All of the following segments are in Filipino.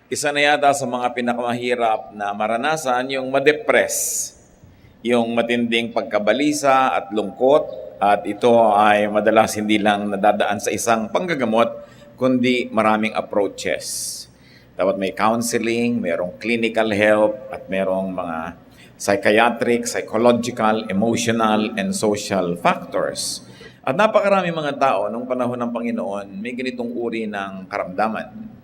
Isa na yata sa mga pinakamahirap na maranasan yung ma-depress, yung matinding pagkabalisa at lungkot, at ito ay madalas hindi lang nadadaan sa isang panggagamot, kundi maraming approaches. Dapat may counseling, merong clinical help, at merong mga psychiatric, psychological, emotional, and social factors. At napakarami mga tao nung panahon ng Panginoon may ganitong uri ng karamdaman.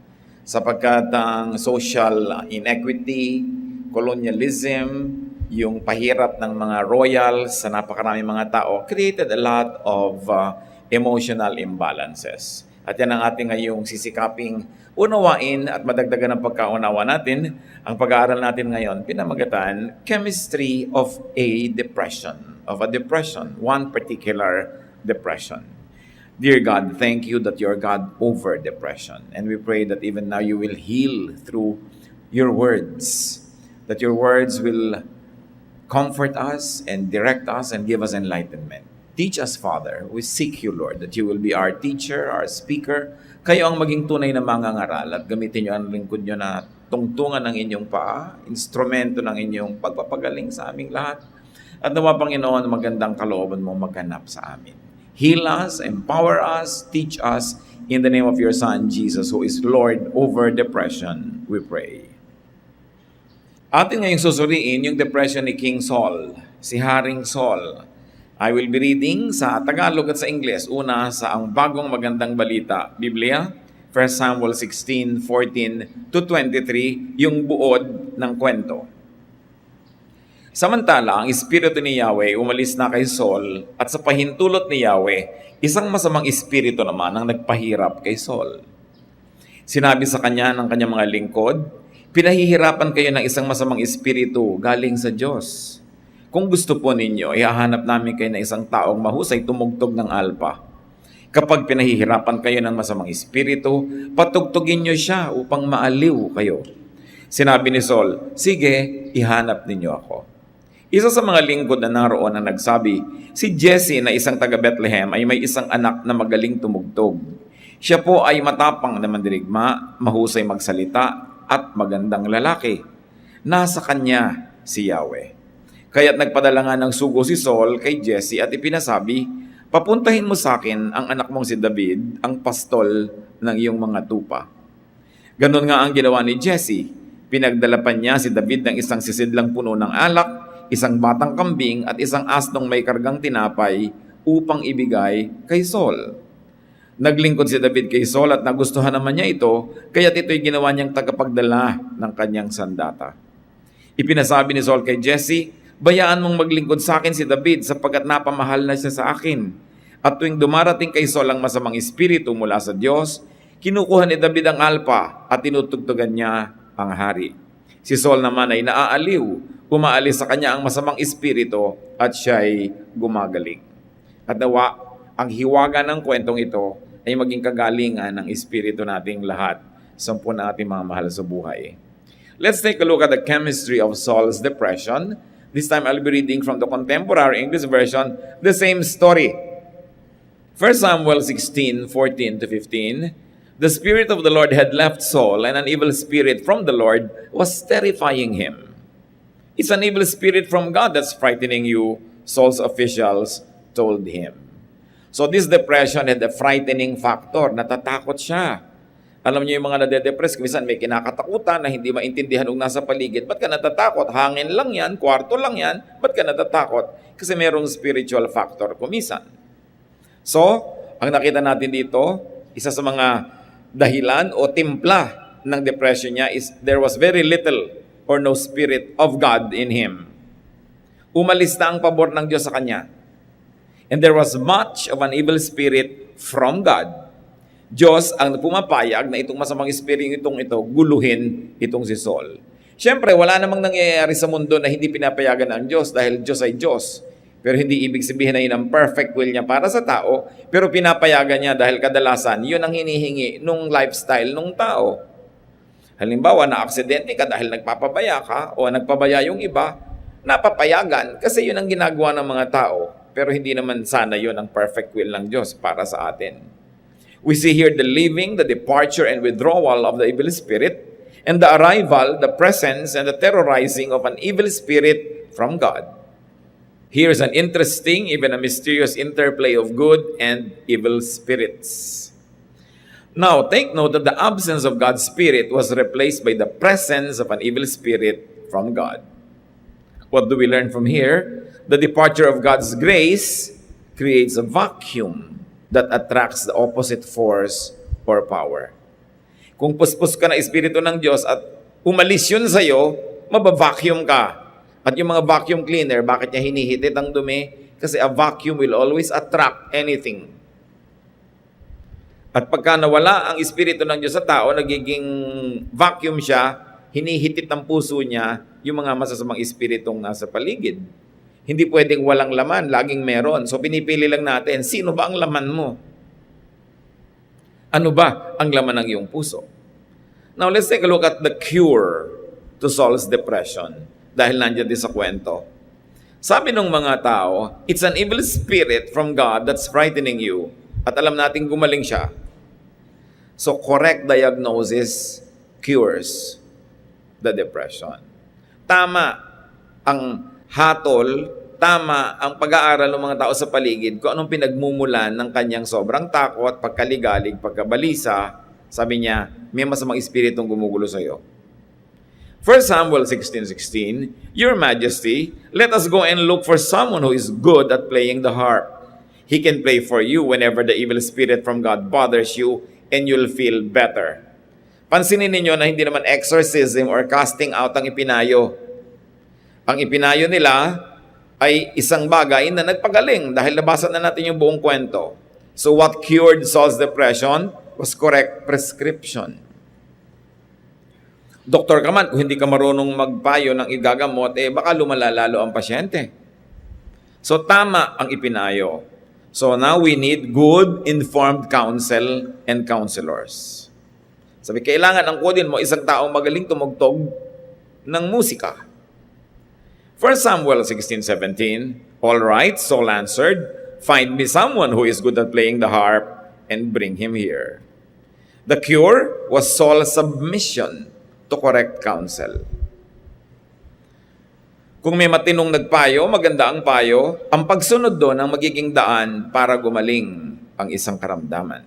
Sapagkat ang social inequity, colonialism, yung pahirap ng mga royals sa napakarami mga tao created a lot of emotional imbalances. At yan ang ating ngayong sisikaping unawain at madagdagan ng pagkaunawa natin. Ang pag-aaral natin ngayon, pinamagatan, Chemistry of a Depression, one particular depression. Dear God, thank you that you're God over depression. And we pray that even now you will heal through your words, that your words will comfort us and direct us and give us enlightenment. Teach us, Father. We seek you, Lord, that you will be our teacher, our speaker. Kayo ang maging tunay na mangangaral at gamitin nyo ang lingkod nyo na tungtungan ng inyong paa, instrumento ng inyong pagpapagaling sa aming lahat. At nawa, Panginoon, magandang kalooban mo maghanap sa amin. Heal us, empower us, teach us, in the name of your Son, Jesus, who is Lord over depression, we pray. Atin ngayong susuriin yung depression ni King Saul, si Haring Saul. I will be reading sa Tagalog at sa Ingles. Una sa ang bagong magandang balita, Biblia, 1 Samuel 16:14 to 23, yung buod ng kwento. Samantala, ang espiritu ni Yahweh umalis na kay Saul at sa pahintulot ni Yahweh, isang masamang espiritu naman ang nagpahirap kay Saul. Sinabi sa kanya ng kanyang mga lingkod, pinahihirapan kayo ng isang masamang espiritu galing sa Diyos. Kung gusto po ninyo, ihahanap namin kayo ng isang taong mahusay tumugtog ng alpa. Kapag pinahihirapan kayo ng masamang espiritu, patugtugin nyo siya upang maaliw kayo. Sinabi ni Saul, sige, ihanap ninyo ako. Isa sa mga lingkod na naroon ang nagsabi, si Jesse na isang taga Bethlehem ay may isang anak na magaling tumugtog. Siya po ay matapang na mandirigma, mahusay magsalita, at magandang lalaki. Nasa kanya si Yahweh. Kaya't nagpadala nga ng sugo si Saul kay Jesse at ipinasabi, papuntahin mo sa akin ang anak mong si David, ang pastol ng iyong mga tupa. Ganon nga ang ginawa ni Jesse. Pinagdala pa niya si David ng isang sisidlang puno ng alak, isang batang kambing at isang asnong may kargang tinapay upang ibigay kay Saul. Naglingkod si David kay Saul at nagustuhan naman niya ito, kaya't ito'y ginawa niyang tagapagdala ng kanyang sandata. Ipinasabi ni Saul kay Jesse, bayaan mong maglingkod sa akin si David sapagkat napamahal na siya sa akin. At tuwing dumarating kay Saul ang masamang espiritu mula sa Diyos, kinukuha ni David ang alpa at tinutugtugan niya ang hari. Si Saul naman ay naaaliw, umaalis sa kanya ang masamang espiritu at siya'y gumagaling. At nawa, ang hiwaga ng kwentong ito ay maging kagalingan ng espiritu nating lahat, sampu na ating mga mahal sa buhay. Let's take a look at the chemistry of Saul's depression. This time I'll be reading from the contemporary English version, the same story. 1 Samuel 16:14 to 15. The Spirit of the Lord had left Saul, and an evil spirit from the Lord was terrifying him. It's an evil spirit from God that's frightening you, Saul's officials told him. So this depression had a frightening factor. Natatakot siya. Alam niyo yung mga nade-depress, minsan may kinakatakutan na hindi maintindihan kung nasa paligid. Ba't ka natatakot? Hangin lang yan, kwarto lang yan. Ba't ka natatakot? Kasi mayroong spiritual factor kumisan. So, ang nakita natin dito, isa sa mga dahilan o timpla ng depression niya is there was very little or no spirit of God in him. Umalis na ang pabor ng Diyos sa kanya. And there was much of an evil spirit from God. Diyos ang pumapayag na itong masamang espiritu ito, guluhin itong si Saul. Siyempre, wala namang nangyayari sa mundo na hindi pinapayagan ng Diyos dahil Diyos ay Diyos. Pero hindi ibig sabihin na yun ang perfect will niya para sa tao, pero pinapayagan niya dahil kadalasan, yun ang hinihingi nung lifestyle nung tao. Halimbawa, na-aksidente ka dahil nagpapabaya ka o nagpabaya yung iba, napapayagan kasi yun ang ginagawa ng mga tao. Pero hindi naman sana yun ang perfect will ng Diyos para sa atin. We see here the leaving, the departure, and withdrawal of the evil spirit. and the arrival, the presence, and the terrorizing of an evil spirit from God. Here's an interesting, even a mysterious interplay of good and evil spirits. Now, take note that the absence of God's Spirit was replaced by the presence of an evil spirit from God. What do we learn from here? The departure of God's grace creates a vacuum that attracts the opposite force or power. Kung puspos ka na Espiritu ng Diyos at umalis yun sa'yo, mabavacuum ka. At yung mga vacuum cleaner, bakit niya hinihitit ang dumi? Kasi a vacuum will always attract anything. At pagka nawala ang Espiritu ng Diyos sa tao, nagiging vacuum siya, hinihitit ang puso niya yung mga masasamang espiritong nasa paligid. Hindi pwedeng walang laman, laging meron. So pinipili lang natin, sino ba ang laman mo? Ano ba ang laman ng iyong puso? Now let's take a look at the cure to Saul's depression. Dahil nandiyan din sa kwento. Sabi ng mga tao, it's an evil spirit from God that's frightening you. At alam natin gumaling siya. So correct diagnosis cures the depression. Tama ang hatol, tama ang pag-aaral ng mga tao sa paligid kung anong pinagmumulan ng kanyang sobrang takot, pagkaligalig, pagkabalisa. Sabi niya, may masamang espiritong gumugulo sa iyo. 1 Samuel 16:16, Your Majesty, let us go and look for someone who is good at playing the harp. He can play for you whenever the evil spirit from God bothers you and you'll feel better. Pansinin ninyo na hindi naman exorcism or casting out ang ipinayo. Ang ipinayo nila ay isang bagay na nagpagaling dahil nabasa na natin yung buong kwento. So what cured Saul's depression was correct prescription. Doktor ka man, kung hindi ka marunong magpayo ng igagamot, baka lumala lalo ang pasyente. So tama ang ipinayo. So now we need good, informed counsel and counselors. Sabi, kailangan ang kudin mo isang taong magaling tumugtog ng musika. 1 Samuel 16:17, All right, Saul answered, find me someone who is good at playing the harp and bring him here. The cure was Saul's submission to correct counsel. Kung may matinong nagpayo, maganda ang payo, ang pagsunod doon ang magiging daan para gumaling ang isang karamdaman.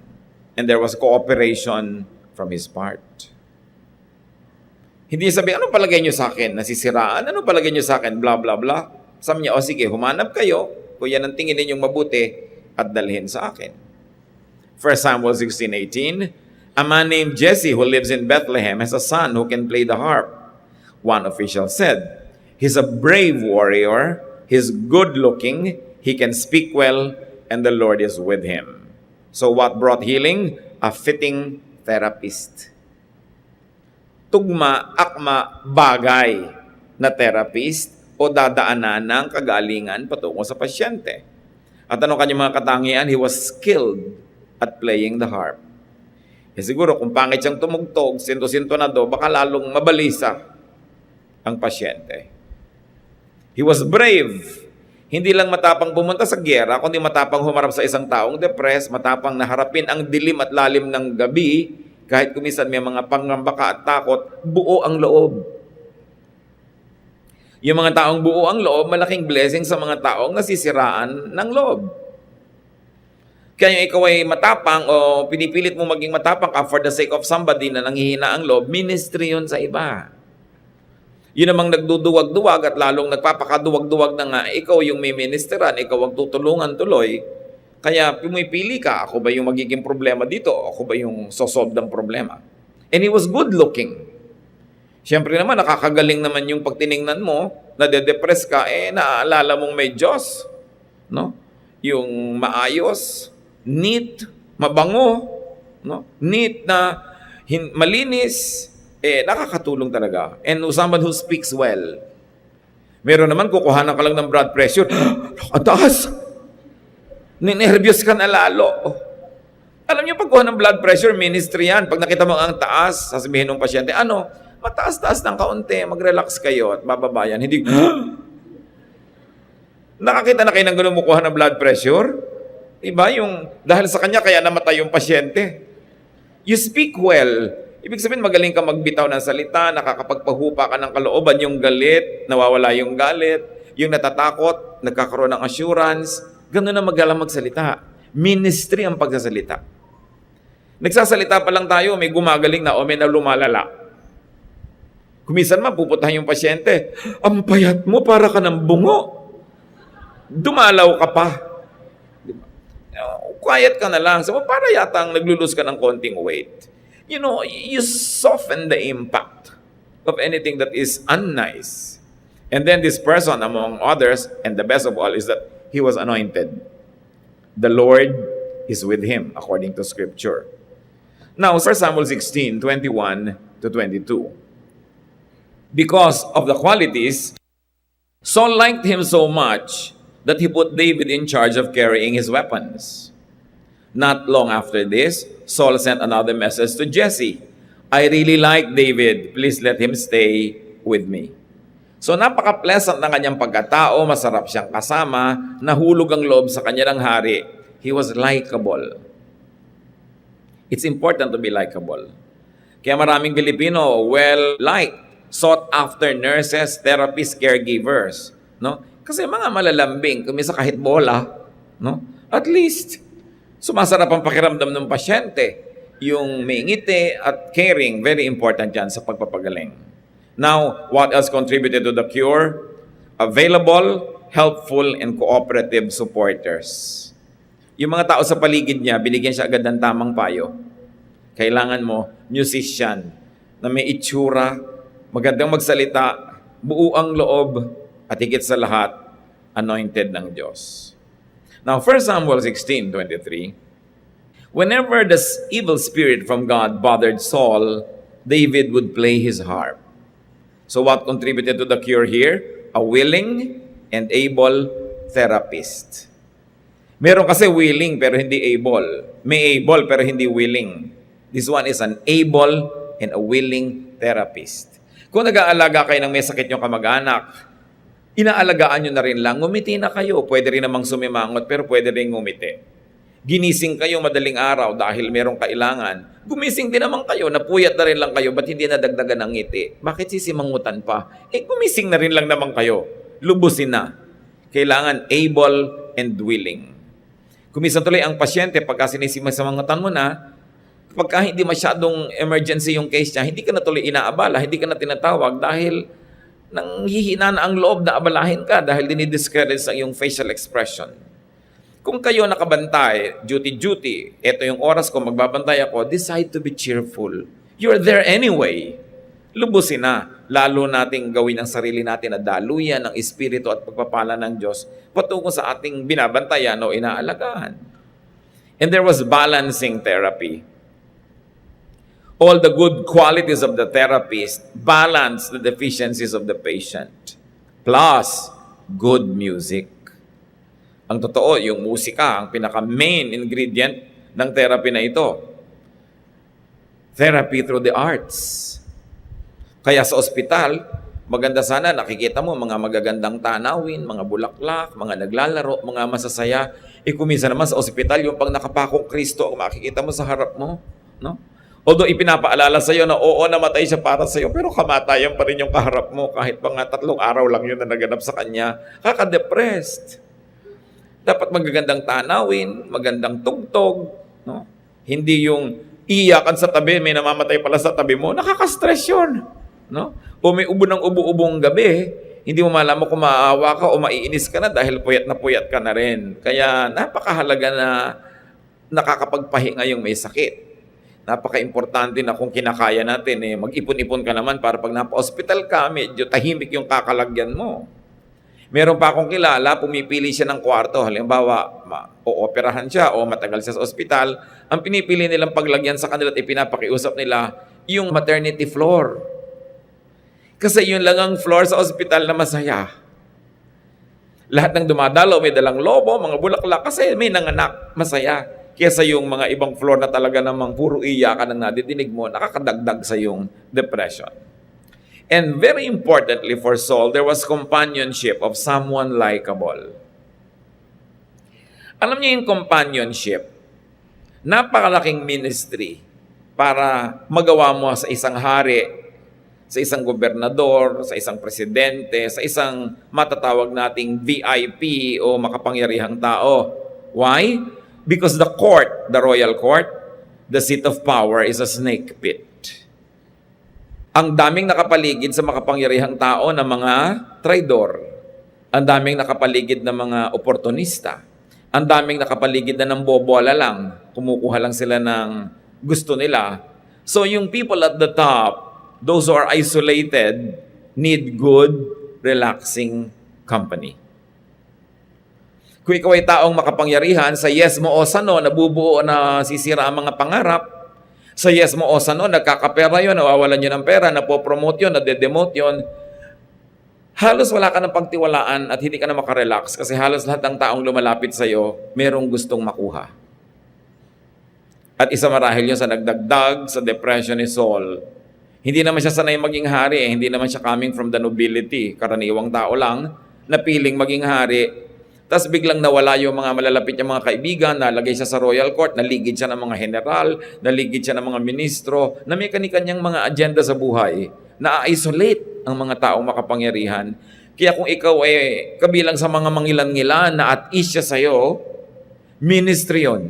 And there was cooperation from his part. Hindi sabi, ano palagay nyo sa akin? Nasisiraan? Ano palagay nyo sa akin? Blah, blah, blah. Sabi niya, sige, humanap kayo. Kung yan ang tingin ninyong mabuti at dalhin sa akin. 1 Samuel 16:18, A man named Jesse who lives in Bethlehem has a son who can play the harp. One official said, he's a brave warrior, he's good-looking, he can speak well, and the Lord is with him. So what brought healing? A fitting therapist. Tugma, akma, bagay na therapist o dadaanan ng kagalingan patungo sa pasyente. At ano kanyang mga katangian? He was skilled at playing the harp. Siguro kung pangit siyang tumugtog, sinto-sintonado, baka lalong mabalisa ang pasyente. He was brave. Hindi lang matapang pumunta sa gyera, kundi matapang humarap sa isang taong depressed, matapang naharapin ang dilim at lalim ng gabi, kahit kumisan may mga pangambaka at takot, buo ang loob. Yung mga taong buo ang loob, malaking blessing sa mga taong nasisiraan ng loob. Kaya yung ikaw ay matapang o pinipilit mo maging matapang ka for the sake of somebody na nanghihina ang loob, ministry yun sa iba. Yun namang nagduduwag-duwag at lalong nagpapakaduwag-duwag na nga, ikaw yung may ministeran, ikaw ang tutulungan tuloy. Kaya pumipili ka, ako ba yung magiging problema dito? Ako ba yung sosolve ng problema? And he was good-looking. Siyempre naman, nakakagaling naman yung pagtiningnan mo, nade-depress ka, naaalala mong may Diyos. No? Yung maayos, neat, mabango, no? Neat na malinis, nakakatulong talaga. And someone who speaks well. Meron naman, kukuhanan ka lang ng blood pressure. Ang taas! Ninervyos ka na lalo. Alam niyo, pagkuha ng blood pressure, ministry yan. Pag nakita mo ang taas, sasabihin ng pasyente, mataas-taas ng kaunti, mag-relax kayo at bababayan. Hindi, nakakita na kayo ng ganun mukuha ng blood pressure? Diba? Dahil sa kanya, kaya namatay yung pasyente. You speak well. Ibig sabihin, magaling ka magbitaw ng salita, nakakapagpahupa ka ng kalooban, yung galit, nawawala yung galit, yung natatakot, nagkakaroon ng assurance, gano'n na magalang magsalita. Ministry ang pagsasalita. Nagsasalita pa lang tayo, may gumagaling na o may lumalala. Kumisan man, pupuntahan yung pasyente, ang payat mo, para ka ng bungo. Dumalaw ka pa. Diba? Quiet ka na lang. So, para yata naglulus ka ng konting weight. You know, you soften the impact of anything that is unnice. And then this person, among others, and the best of all, is that he was anointed. The Lord is with him, according to Scripture. Now, 1 Samuel 16, 21 to 22. Because of the qualities, Saul liked him so much that he put David in charge of carrying his weapons. Not long after this, Saul sent another message to Jesse. I really like David. Please let him stay with me. So napaka-pleasant ng kanyang pagkatao, masarap siyang kasama, nahulog ang loob sa kanya ng hari. He was likable. It's important to be likable. Kaya maraming Pilipino, well-liked, sought after nurses, therapists, caregivers. No? Kasi mga malalambing, kumisa kahit bola, no? At least, sumasarap ang pakiramdam ng pasyente. Yung may ngiti at caring, very important yan sa pagpapagaling. Now, what else contributed to the cure? Available, helpful, and cooperative supporters. Yung mga tao sa paligid niya, binigyan siya agad ng tamang payo. Kailangan mo, musician, na may itsura, magandang magsalita, buo ang loob, at higit sa lahat, anointed ng Diyos. Now, 1 Samuel 16:23, whenever the evil spirit from God bothered Saul, David would play his harp. So what contributed to the cure here? A willing and able therapist. Meron kasi willing pero hindi able. May able pero hindi willing. This one is an able and a willing therapist. Kung nag-aalaga kayo ng may sakit yung kamag-anak, inaalagaan nyo na rin lang, ngumiti na kayo. Pwede rin namang sumimangot, pero pwede rin ngumiti. Ginising kayo madaling araw dahil merong kailangan. Gumising din naman kayo, napuyat na rin lang kayo, ba't hindi nadagdagan ng ngiti? Bakit sisimangutan pa? Gumising na rin lang naman kayo. Lubusin na. Kailangan able and willing. Kumisan tuloy ang pasyente, pagka sinisimangutan mo na, pagka hindi masyadong emergency yung case niya, hindi ka na tuloy inaabala, hindi ka na tinatawag dahil nang hihina na ang loob na abalahin ka dahil dinidiscredit sa iyong facial expression. Kung kayo nakabantay, duty, ito yung oras ko, magbabantay ako, decide to be cheerful. You're there anyway. Lubusin na. Lalo nating gawin ang sarili natin na daluyan ng Espiritu at pagpapala ng Diyos patungo sa ating binabantayan o inaalagaan. And there was balancing therapy. All the good qualities of the therapist balance the deficiencies of the patient. Plus, good music. Ang totoo, yung musika, ang pinaka-main ingredient ng therapy na ito. Therapy through the arts. Kaya sa ospital, maganda sana nakikita mo mga magagandang tanawin, mga bulaklak, mga naglalaro, mga masasaya. Kumisa naman sa ospital, yung pag nakapakong Kristo, makikita mo sa harap mo. No? Although ipinapaalala sa iyo na oo, namatay siya para sa iyo, pero kamatayan pa rin yung kaharap mo kahit pa nga 3 araw lang yun na naganap sa kanya. Kaka-depressed. Dapat magagandang tanawin, magandang tugtog. No? Hindi yung iyakan sa tabi, may namamatay pala sa tabi mo. Nakaka-stress yun. No? O may ubo ng ubo-ubong gabi, hindi mo malaman kung maaawa ka o maiinis ka na dahil puyat ka na rin. Kaya napakahalaga na nakakapagpahinga yung may sakit. Napaka-importante na kung kinakaya natin, mag-ipon-ipon ka naman para pag napa-hospital ka, medyo tahimik yung kakalagyan mo. Meron pa akong kilala, pumipili siya ng kwarto. Halimbawa, o-operahan siya o matagal siya sa ospital. Ang pinipili nilang paglagyan sa kanila at ipinapakiusap nila, yung maternity floor. Kasi yun lang ang floor sa ospital na masaya. Lahat ng dumadalo, may dalang lobo, mga bulaklak, kasi may nanganak, masaya. Kesa yung mga ibang floor na talaga namang puro iyakan ang nadidinig mo, nakakadagdag sa yung depression. And very importantly for Saul, there was companionship of someone likable. Alam niyo yung companionship, napakalaking ministry para magawa mo sa isang hari, sa isang gobernador, sa isang presidente, sa isang matatawag nating VIP o makapangyarihang tao. Why? Because the court, the royal court, the seat of power is a snake pit. Ang daming nakapaligid sa makapangyarihang tao na mga traidor. Ang daming nakapaligid na mga oportunista. Ang daming nakapaligid na ng bobola lang. Kumukuha lang sila ng gusto nila. So yung people at the top, those who are isolated, need good, relaxing company. Kung ikaw ay taong makapangyarihan, sa yes mo o sa no, nabubuo na sisira ang mga pangarap. Sa yes mo o sa no, nagkakapera yun, nawawalan yun ng pera, napopromote yun, nadedemote yun. Halos wala ka ng pagtiwalaan at hindi ka na makarelax kasi halos lahat ng taong lumalapit sa'yo, merong gustong makuha. At isa marahil yun sa nagdagdag sa depression ni Saul. Hindi naman siya sanay maging hari, hindi naman siya coming from the nobility. Karaniwang tao lang, napiling maging hari. Tapos biglang nawala yung mga malalapit niyang mga kaibigan, nalagay siya sa royal court, naligid siya ng mga general, naligid siya ng mga ministro, na may kani-kanyang mga agenda sa buhay, na-isolate ang mga taong makapangyarihan. Kaya kung ikaw ay kabilang sa mga mangilan-ngilan na at ease siya sa'yo, ministry yun.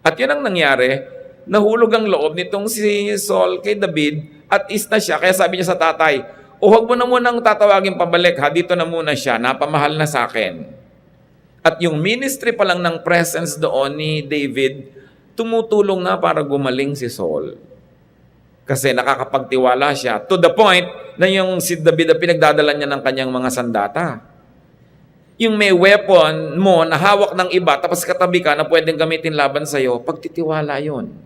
At yun ang nangyari, nahulog ang loob nitong si Saul kay David, at is na siya. Kaya sabi niya sa tatay, huwag mo na munang tatawagin pabalik ha, dito na muna siya, napamahal na sa akin. At yung ministry pa lang ng presence doon ni David, tumutulong na para gumaling si Saul. Kasi nakakapagtiwala siya to the point na yung si David na pinagdadala niya ng kanyang mga sandata. Yung may weapon mo na hawak ng iba tapos katabi ka na pwedeng gamitin laban sa'yo, pagtitiwala yun.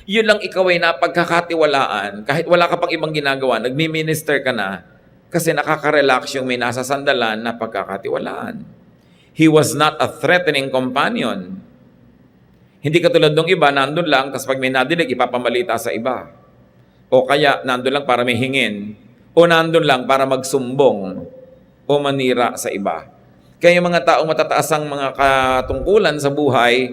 Yun lang ikaw ay napagkakatiwalaan, kahit wala ka pang ibang ginagawa, nagmi-minister ka na, kasi nakaka-relax yung may nasa sandalan na pagkakatiwalaan. He was not a threatening companion. Hindi katulad ng iba, nandun lang, tapos pag may nadinig, ipapamalita sa iba. O kaya, nandun lang para may hingin. O nandun lang para magsumbong o manira sa iba. Kaya yung mga taong matataas ang mga katungkulan sa buhay,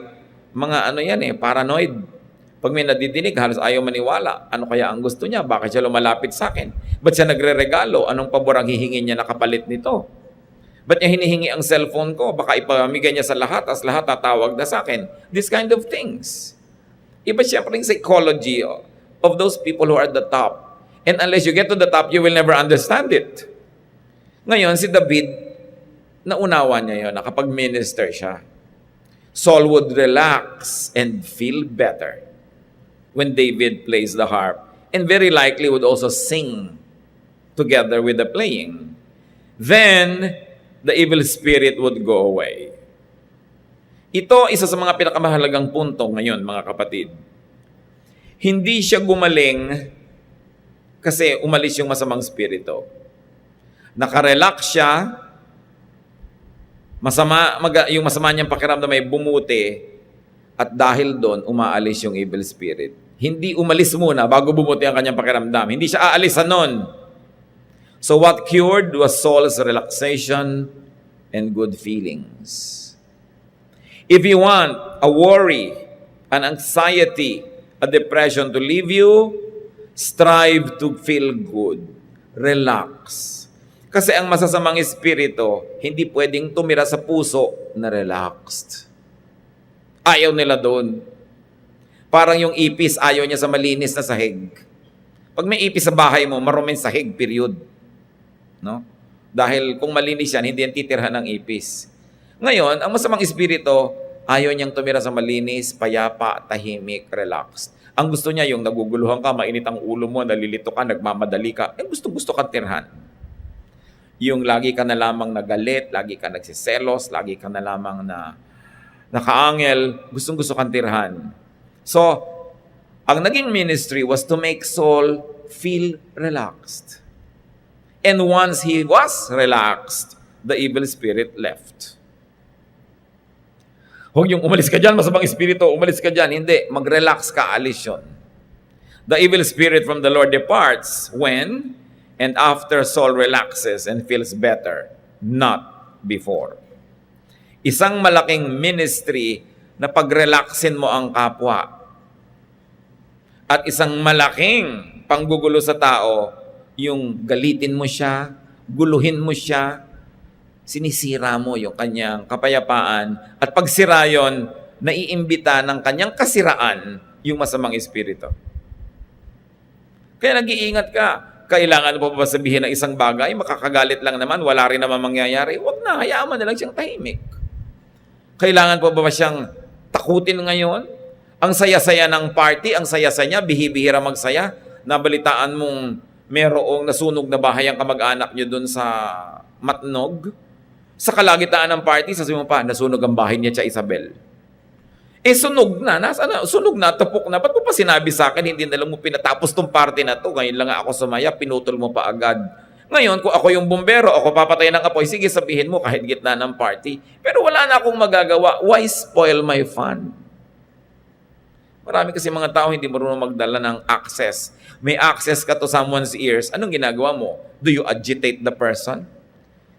mga paranoid. Pag may nadidinig, halos ayaw maniwala. Ano kaya ang gusto niya? Bakit siya lumalapit sa akin? Ba't siya nagre-regalo? Anong pabor ang hihingin niya na kapalit nito? Ba't niya hinihingi ang cellphone ko? Baka ipamigay niya sa lahat, as lahat tatawag na sa akin. This kind of things. Iba siyempre yung psychology of those people who are at the top. And unless you get to the top, you will never understand it. Ngayon, si David, naunawa niya yun, nakapag-minister siya. Saul would relax and feel better when David plays the harp, and very likely would also sing together with the playing. Then, the evil spirit would go away. Ito, isa sa mga pinakamahalagang punto ngayon, mga kapatid. Hindi siya gumaling kasi umalis yung masamang spirito. Nakarelax siya, yung masama niyang pakiramdam ay bumuti, at dahil doon, umaalis yung evil spirit. Hindi umalis muna bago bumuti ang kanyang pakiramdam. Hindi siya aalisan nun. So what cured was Saul's relaxation and good feelings. If you want a worry, an anxiety, a depression to leave you, strive to feel good. Relax. Kasi ang masasamang espiritu, hindi pwedeng tumira sa puso na relaxed. Ayaw nila doon. Parang yung ipis, ayaw niya sa malinis na sahig. Pag may ipis sa bahay mo, maruming sahig, period. No? Dahil kung malinis yan, hindi yan titirhan ng ipis. Ngayon, ang masamang espiritu, ayaw niyang tumira sa malinis, payapa, tahimik, relaxed. Ang gusto niya yung naguguluhan ka, mainit ang ulo mo, nalilito ka, nagmamadali ka, gusto kang tirhan. Yung lagi ka na lamang nagalit, lagi ka nagsiselos, lagi ka na lamang na nakaangel, gustong-gusto kang tirhan. So, ang naging ministry was to make Saul feel relaxed. And once he was relaxed, the evil spirit left. Huwag yung umalis ka dyan, masamang espiritu, umalis ka dyan. Hindi, mag-relax ka, alis yun. The evil spirit from the Lord departs when and after Saul relaxes and feels better, not before. Isang malaking ministry na pag-relaxin mo ang kapwa, At isang malaking panggugulo sa tao, yung galitin mo siya, guluhin mo siya, sinisira mo yung kanyang kapayapaan. At pag sira yun, naiimbita ng kanyang kasiraan yung masamang espiritu. Kaya nag-iingat ka. Kailangan mo ba sabihin ng isang bagay, makakagalit lang naman, wala rin naman mangyayari? Huwag na, hayaan mo na lang siyang tahimik. Kailangan po ba siyang takutin ngayon? Ang saya-saya ng party, ang saya-saya niya, bihibihira magsaya. Nabalitaan mong merong nasunog na bahay ang kamag-anak niyo doon sa Matnog. Sa kalagitaan ng party, sasabihin mo pa, nasunog ang bahay niya sa Isabel. Sunog na. Sunog na, tupok na. Ba't mo pa sinabi sa akin, hindi na lang mo pinatapos tong party na to. Ngayon lang ako sumaya, pinutol mo pa agad. Ngayon, kung ako yung bumbero, ako papatay ng apoy, sige sabihin mo kahit gitna ng party. Pero wala na akong magagawa. Why spoil my fun? Marami kasi mga tao hindi marunong magdala ng access. May access ka to someone's ears. Anong ginagawa mo? Do you agitate the person?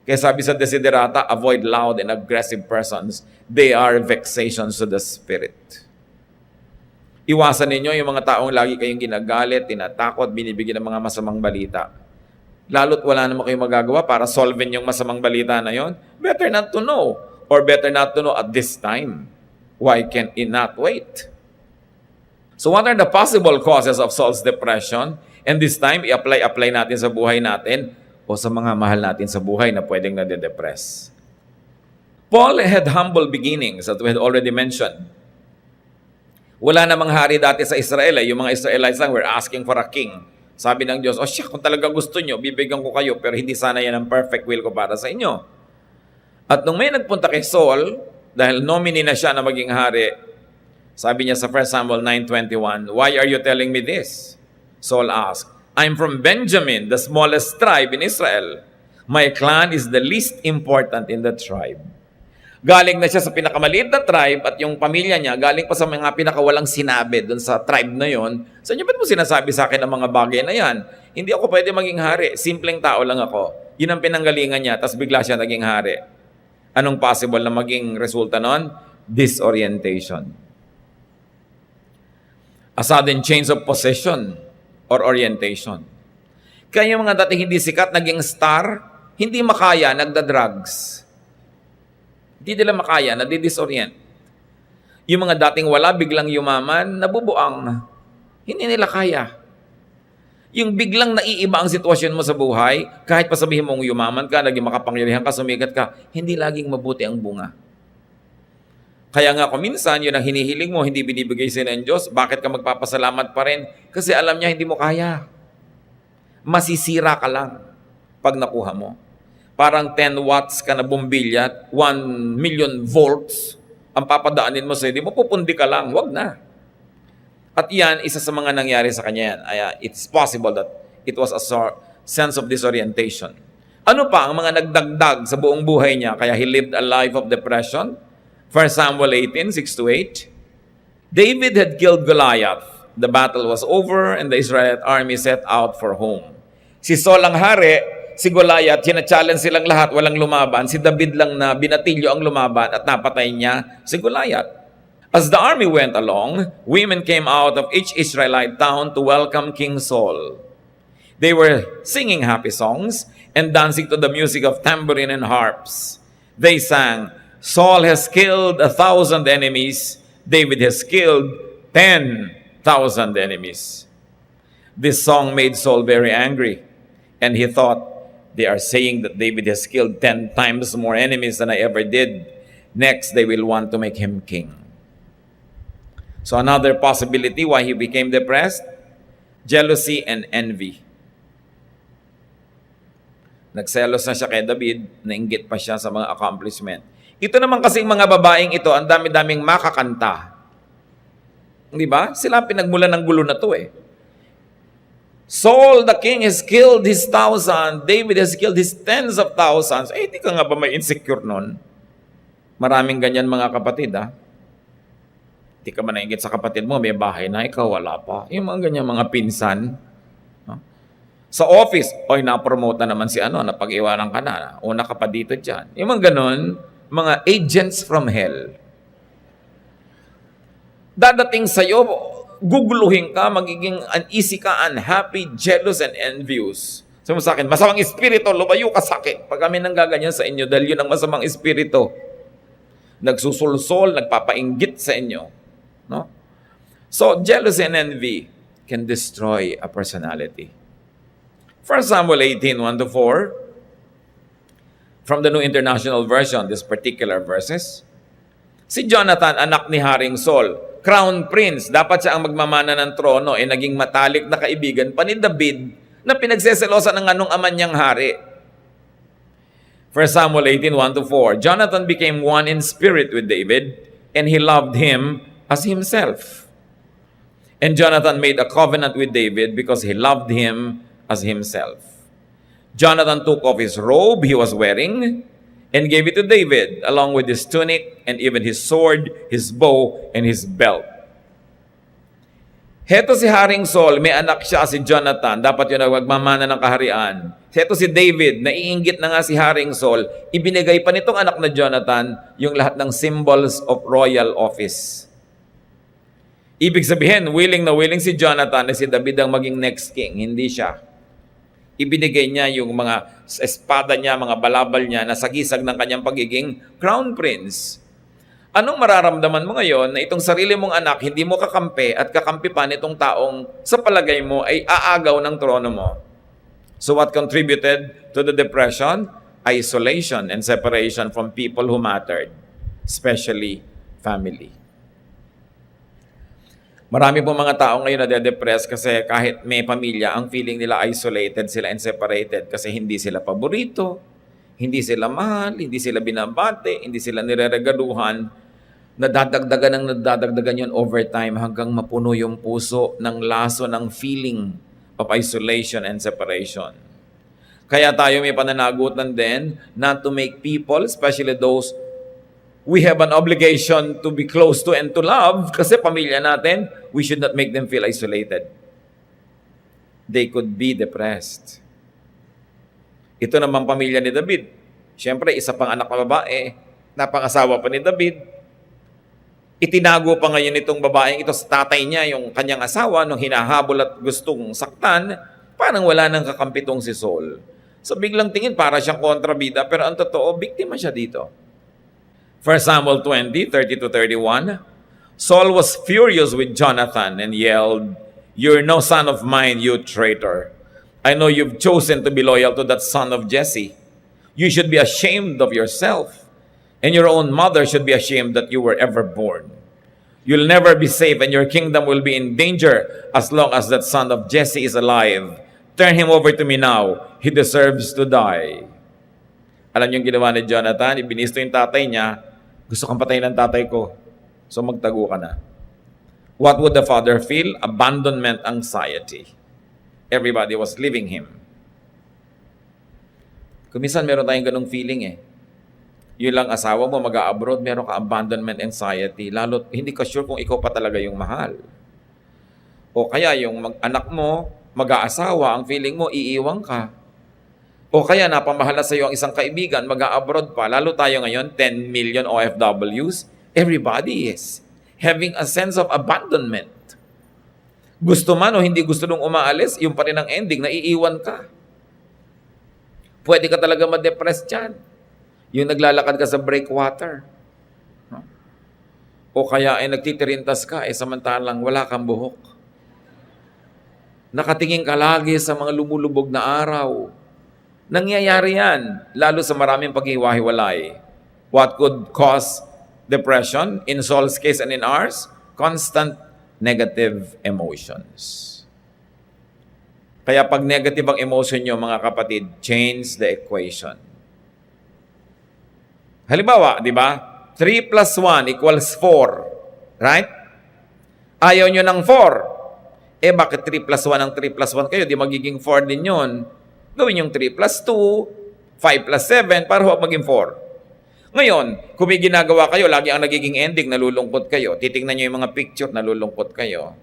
Kaya sabi sa Desiderata, avoid loud and aggressive persons. They are vexations to the spirit. Iwasan ninyo yung mga taong lagi kayong ginagalit, tinatakot, binibigyan ng mga masamang balita. Lalo't wala naman kayong magagawa para solvein yung masamang balita na yon. Better not to know. Or better not to know at this time. Why can it not wait? So what are the possible causes of Saul's depression? And this time, i-apply natin sa buhay natin o sa mga mahal natin sa buhay na pwedeng nade-depress. Paul had humble beginnings, as we had already mentioned. Wala namang hari dati sa Israel. Yung mga Israelites lang were asking for a king. Sabi ng Diyos, kung talaga gusto nyo, bibigyan ko kayo, pero hindi sana yan ang perfect will ko para sa inyo. At nung may nagpunta kay Saul, dahil nominee na siya na maging hari, sabi niya sa 1 Samuel 9:21, "Why are you telling me this?" Saul asked, "I'm from Benjamin, the smallest tribe in Israel. My clan is the least important in the tribe." Galing na siya sa pinakamaliit na tribe at yung pamilya niya, galing pa sa mga pinakawalang sinabi doon sa tribe na yon. Sa inyo, ba't mo sinasabi sa akin ang mga bagay na yan? Hindi ako pwede maging hari. Simpleng tao lang ako. Yun ang pinanggalingan niya, tapos bigla siya naging hari. Anong possible na maging resulta nun? Disorientation. A sudden change of position or orientation. Kaya yung mga dating hindi sikat, naging star, hindi makaya, nagda-drugs. Hindi nila makaya, nadidisorient. Yung mga dating wala, biglang yumaman, nabubuang. Hindi nila kaya. Yung biglang naiiba ang sitwasyon mo sa buhay, kahit pa sabihin mong yumaman ka, naging makapangyarihan ka, sumikat ka, hindi laging mabuti ang bunga. Kaya nga kung minsan, yun ang hinihiling mo, hindi binibigay sila ng Diyos, bakit ka magpapasalamat pa rin? Kasi alam niya, hindi mo kaya. Masisira ka lang pag nakuha mo. Parang 10 watts ka na bombilya, 1 million volts, ang papadaanin mo sa'yo, di mo pupundi ka lang, wag na. At yan, isa sa mga nangyari sa kanya yan. It's possible that it was a sense of disorientation. Ano pa ang mga nagdagdag sa buong buhay niya, kaya he lived a life of depression? 1 Samuel 18:6-8. David had killed Goliath. The battle was over and the Israelite army set out for home. Si Saul ang hari, si Goliath, sina-challenge silang lahat, walang lumaban. Si David lang na binatilyo ang lumaban at napatay niya si Goliath. As the army went along, women came out of each Israelite town to welcome King Saul. They were singing happy songs and dancing to the music of tambourine and harps. They sang, "Saul has killed 1,000 enemies. David has killed 10,000 enemies." This song made Saul very angry, and he thought, they are saying that David has killed 10 times more enemies than I ever did. Next, they will want to make him king. So another possibility why he became depressed, jealousy and envy. Nagselos na siya kay David, nainggit pa siya sa mga accomplishment. Ito naman kasing mga babaeng ito, ang dami-daming makakanta. Di ba? Sila ang pinagmulan ng gulo na to eh. Saul the king has killed his 1,000, David has killed his tens of thousands. Di ka nga ba may insecure nun? Maraming ganyan mga kapatid Di ka man nainggit sa kapatid mo, may bahay na, ikaw wala pa. Yung mga ganyan mga pinsan. Sa office, na-promote na naman si napag-iwanan ka na. Una ka pa dito dyan. Yung mga ganon, mga agents from hell. Dadating sa'yo, guguluhin ka, magiging uneasy ka, unhappy, jealous, and envious. Sabi mo sa akin, masamang espiritu, lumayo ka sa akin. Pag kami nang gaganyan sa inyo, dahil yun ang masamang espiritu. Nagsusulsol, nagpapainggit sa inyo. No? So, jealousy and envy can destroy a personality. 1 Samuel 18, 1-4, from the New International Version, this particular verses, si Jonathan, anak ni Haring Saul, crown prince, dapat siya ang magmamana ng trono, naging matalik na kaibigan pa ni David, na pinagseselosan ng anong ama niyang hari. 1 Samuel 18, 1-4, Jonathan became one in spirit with David, and he loved him as himself. And Jonathan made a covenant with David because he loved him as himself. Jonathan took off his robe he was wearing and gave it to David, along with his tunic and even his sword, his bow, and his belt. Heto si Haring Saul, may anak siya si Jonathan, dapat yun ang magmamana ng kaharian. Heto si David, naiinggit na nga si Haring Saul, ibinigay pa nitong anak na Jonathan yung lahat ng symbols of royal office. Ibig sabihin, willing na willing si Jonathan na si David ang maging next king, hindi siya. Ibinigay niya yung mga espada niya, mga balabal niya na sagisag ng kanyang pagiging crown prince. Anong mararamdaman mo ngayon na itong sarili mong anak hindi mo kakampi at kakampi pa nitong taong sa palagay mo ay aagaw ng trono mo? So what contributed to the depression? Isolation and separation from people who mattered, especially family. Marami po mga tao ngayon na de-depress kasi kahit may pamilya, ang feeling nila isolated sila and separated kasi hindi sila paborito, hindi sila mahal, hindi sila binabate, hindi sila nireregaluhan. Nadadagdagan yun over time hanggang mapuno yung puso ng laso ng feeling of isolation and separation. Kaya tayo may pananagutan din not to make people, especially those we have an obligation to be close to and to love, kasi pamilya natin, we should not make them feel isolated. They could be depressed. Ito naman pamilya ni David. Siyempre, isa pang anak na babae, napangasawa pa ni David. Itinago pa ngayon itong babaeng ito sa tatay niya, yung kanyang asawa, nung hinahabol at gustong saktan, parang wala nang kakampitong si Saul. So biglang tingin, para siyang kontrabida, pero ang totoo, biktima siya dito. 1 Samuel 20, 30-31, Saul was furious with Jonathan and yelled, "You're no son of mine, you traitor. I know you've chosen to be loyal to that son of Jesse. You should be ashamed of yourself, and your own mother should be ashamed that you were ever born. You'll never be safe, and your kingdom will be in danger as long as that son of Jesse is alive. Turn him over to me now. He deserves to die." Alam niyo yung ginawa ni Jonathan? Ibinisto yung tatay niya, gusto kang patayin ng tatay ko, so magtago ka na. What would the father feel? Abandonment anxiety. Everybody was leaving him. Kuminsan meron tayong ganong feeling Yun lang asawa mo, mag-a-abroad, meron ka abandonment anxiety. Lalo, hindi ka sure kung ikaw pa talaga yung mahal. O kaya yung anak mo, mag-aasawa, ang feeling mo, iiwang ka. O kaya napamahala sa iyo ang isang kaibigan, mag-a-abroad pa. Lalo tayo ngayon, 10 million OFWs. Everybody is having a sense of abandonment. Gusto man o hindi gusto nung umaalis, yung pa rin ang ending, naiiwan ka. Pwede ka talaga ma-depress dyan. Yung naglalakad ka sa breakwater. O kaya ay nagtitirintas ka, samantalang wala kang buhok. Nakatingin ka lagi sa mga lumulubog na araw. Nangyayari yan, lalo sa maraming paghiwa-hiwalay. What could cause depression? In Saul's case and in ours, constant negative emotions. Kaya pag negative ang emotion nyo, mga kapatid, change the equation. Halimbawa, di ba? 3 plus 1 equals 4. Right? Ayaw nyo ng 4. Bakit 3 plus 1 ang 3 plus 1 kayo? Di magiging 4 din yun. Gawin yung 3 plus 2, 5 plus 7, para huwag maging 4. Ngayon, kung may ginagawa kayo, lagi ang nagiging ending, nalulungkot kayo. Titingnan nyo yung mga picture, nalulungkot kayo.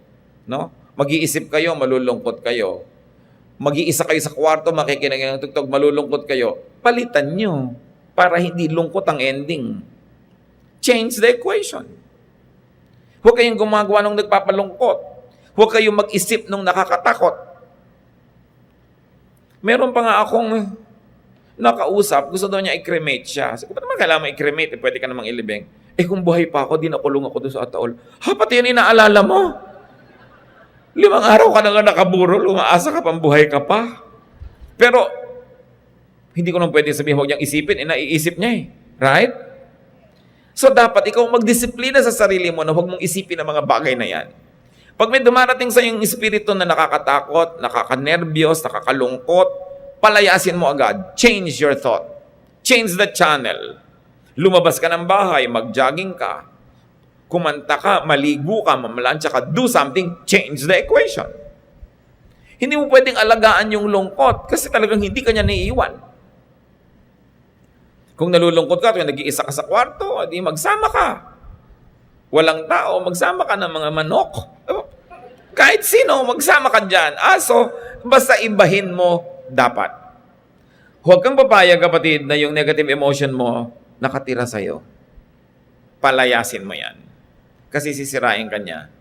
No? Mag-iisip kayo, malulungkot kayo. Mag-iisa kayo sa kwarto, makikinig ng tugtog, malulungkot kayo. Palitan nyo para hindi lungkot ang ending. Change the equation. Huwag kayong gumagawa ng nagpapalungkot. Huwag kayong mag-isip nung nakakatakot. Meron pa nga akong nakausap, gusto daw niya i-cremate siya. Sabi ko, ba't naman kailangan mo i-cremate? Pwede ka namang ilibing. Kung buhay pa ako, di nakulong ako doon sa Ataol. Pati yan inaalala mo. 5 araw ka na nga nakaburol, umaasa ka pang buhay ka pa. Pero, hindi ko naman pwede sabihin, huwag niyang isipin, naiisip niya eh. Right? So, dapat ikaw magdisiplina sa sarili mo na huwag mong isipin ang mga bagay na yan. Pag may dumarating sa iyong espiritu na nakakatakot, nakakanerbiyos, nakakalungkot, palayasin mo agad. Change your thought. Change the channel. Lumabas ka ng bahay, mag-jogging ka, kumanta ka, maligo ka, mamalansya ka, do something, change the equation. Hindi mo pwedeng alagaan yung lungkot kasi talagang hindi ka niya naiiwan. Kung nalulungkot ka, kung nag-iisa ka sa kwarto, di magsama ka. Walang tao, magsama ka ng mga manok. Kahit sino, magsama ka dyan. So, basta ibahin mo dapat. Huwag kang papayag, kapatid, na yung negative emotion mo nakatira sa'yo. Palayasin mo yan. Kasi sisirain ka niya.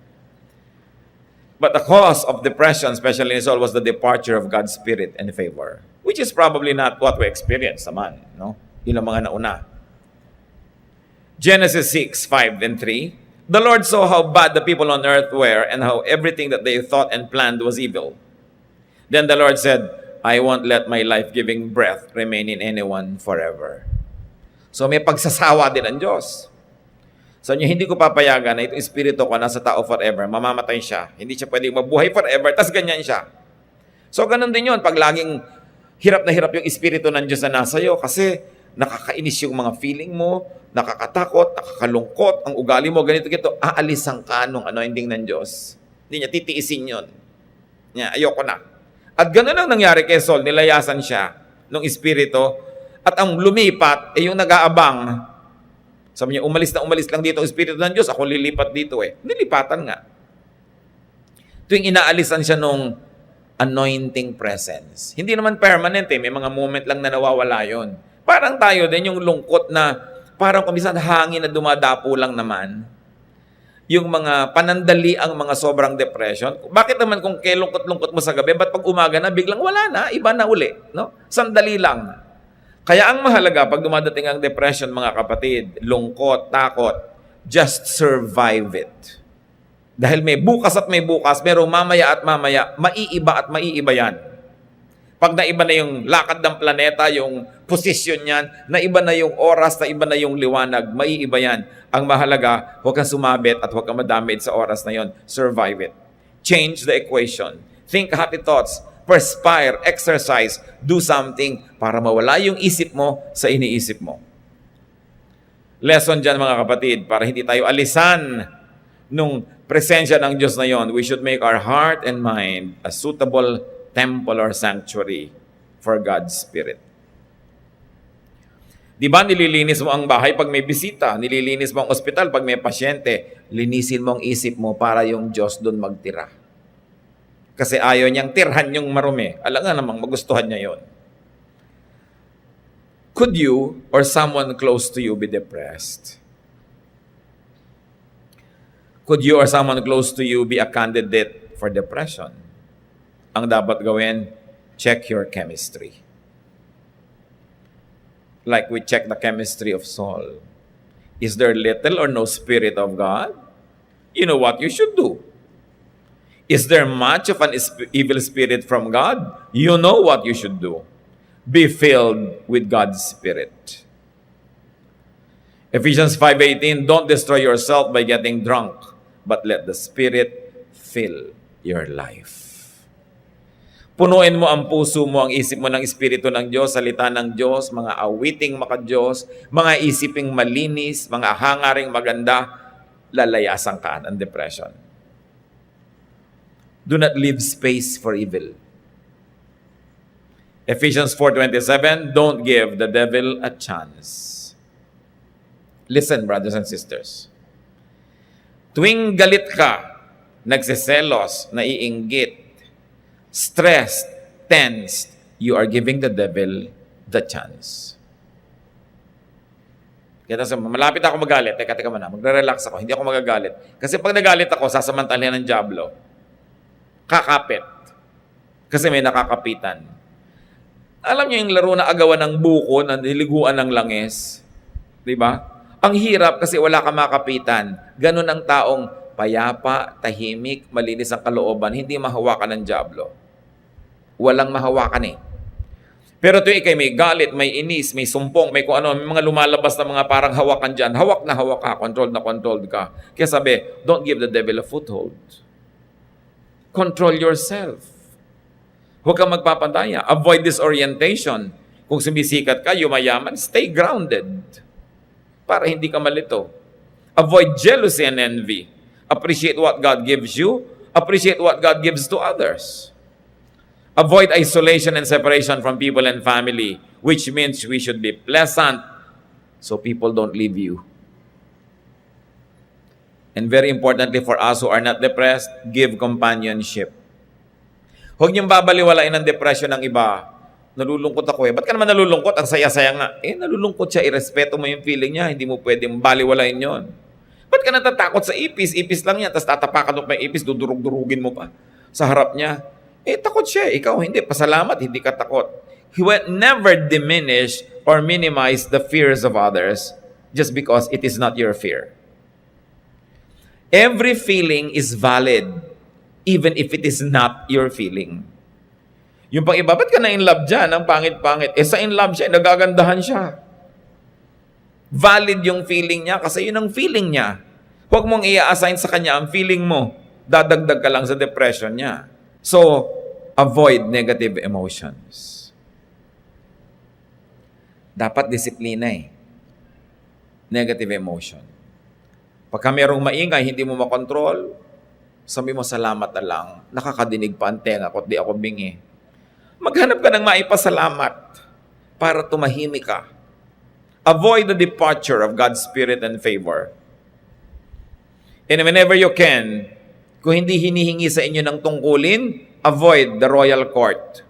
But the cause of depression, especially in Saul, was the departure of God's Spirit and favor. Which is probably not what we experience naman. No? Yun ang mga nauna. Genesis 6:5 and 3. The Lord saw how bad the people on earth were and how everything that they thought and planned was evil. Then the Lord said, I won't let my life-giving breath remain in anyone forever. So may pagsasawa din ang Diyos. So hindi ko papayagan na itong espiritu ko nasa tao forever, mamamatay siya. Hindi siya pwedeng mabuhay forever, tas ganyan siya. So ganun din yun, pag laging hirap na hirap yung espiritu ng Diyos na nasa iyo kasi nakakainis yung mga feeling mo, nakakatakot, nakakalungkot, ang ugali mo, ganito, aalisan ka nung anointing ng Diyos. Hindi niya titiisin yun. Ayoko na. At ganun ang nangyari kay Saul, nilayasan siya nung espiritu, at ang lumipat, yung nag-aabang. Sabi niya, umalis lang dito ang espiritu ng Diyos, ako lilipat dito Nilipatan nga. Tuwing inaalisan siya nung anointing presence. Hindi naman permanent may mga moment lang na nawawala yon. Parang tayo din, yung lungkot na parang kumisan hangin na dumadapo lang naman. Yung mga panandali ang mga sobrang depression. Bakit naman kung lungkot-lungkot mo sa gabi, ba't pag umaga na, biglang wala na, iba na uli. No? Sandali lang. Kaya ang mahalaga, pag dumadating ang depression, mga kapatid, lungkot, takot, just survive it. Dahil may bukas at may bukas, merong mamaya at mamaya, maiiba at maiiba yan. Pag naiba na yung lakad ng planeta, yung posisyon niyan, naiba na yung oras, naiba na yung liwanag, maiiba yan. Ang mahalaga, huwag kang sumabit at huwag kang madamage sa oras na yon. Survive it. Change the equation. Think happy thoughts. Perspire, exercise, do something para mawala yung isip mo sa iniisip mo. Lesson dyan mga kapatid, para hindi tayo alisan nung presensya ng Diyos na yon, we should make our heart and mind a suitable temple or sanctuary for God's Spirit. Di ba nililinis mo ang bahay pag may bisita, nililinis mo ang ospital pag may pasyente, linisin mo ang isip mo para yung Diyos doon magtira. Kasi ayaw niyang tirhan yung marumi. Alam nga namang magustuhan niya yon. Could you or someone close to you be depressed? Could you or someone close to you be a candidate for depression? Ang dapat gawin, check your chemistry. Like we check the chemistry of Saul. Is there little or no Spirit of God? You know what you should do. Is there much of an evil spirit from God? You know what you should do. Be filled with God's Spirit. Ephesians 5:18, don't destroy yourself by getting drunk, but let the Spirit fill your life. Punuin mo ang puso mo, ang isip mo ng Espiritu ng Diyos, salita ng Diyos, mga awiting maka-Diyos, mga isiping malinis, mga hangaring maganda, lalayasan ka ng depression. Do not leave space for evil. Ephesians 4:27, don't give the devil a chance. Listen, brothers and sisters. Tuwing galit ka, nagsiselos, naiinggit, stressed, tensed, you are giving the devil the chance. Kaya malapit ako magalit, teka muna, magre-relax ako, hindi ako magagalit. Kasi pag nagalit ako, sasamantalahin ng dyablo. kakapit. Kasi may nakakapitan. Alam niyo yung laro na agawan ng buko na niliguan ng langis? Di ba? Ang hirap kasi wala ka makapitan. Ganun ang taong payapa, tahimik, malinis ang kalooban, hindi mahawakan ng dyablo. Walang mahawakan eh. Pero ito ikay may galit, may inis, may sumpong, may kung ano, may mga lumalabas na mga parang hawakan dyan. Hawak na hawak ka, controlled na controlled ka. Kaya sabi, don't give the devil a foothold. Control yourself. Huwag kang magpapandaya. Avoid disorientation. Kung sumisikat ka, yumayaman, stay grounded. Para hindi ka malito. Avoid jealousy and envy. Appreciate what God gives you. Appreciate what God gives to others. Avoid isolation and separation from people and family, which means we should be pleasant so people don't leave you. And very importantly for us who are not depressed, give companionship. Huwag niyong babaliwalain ang depression ng iba. Nalulungkot ako eh. Ba't ka naman nalulungkot? Ang saya-saya nga. Nalulungkot siya. Irespeto mo yung feeling niya. Hindi mo pwedeng baliwalain yon. Ba't ka natatakot sa ipis? Ipis lang yan. Tapos tatapakan mo pa yung ipis, dudurug-durugin mo pa sa harap niya. Takot siya. Ikaw hindi. Pasalamat, hindi ka takot. He will never diminish or minimize the fears of others just because it is not your fear. Every feeling is valid even if it is not your feeling. Yung pang iba, ba't ka na in love dyan? Ang pangit-pangit. Sa in love siya, nagagandahan siya. Valid yung feeling niya kasi yun ang feeling niya. Huwag mong i-assign sa kanya ang feeling mo. Dadagdag ka lang sa depression niya. So, avoid negative emotions. Dapat disiplina eh. Negative emotion. Pagka merong maingay, hindi mo makontrol, sabi mo salamat na lang. Nakakadinig pa ang tenga ko at di ako bingi. Maghanap ka ng maipasalamat para tumahimik ka. Avoid the departure of God's Spirit and favor. And whenever you can, kung hindi hinihingi sa inyo ng tungkulin, avoid the royal court.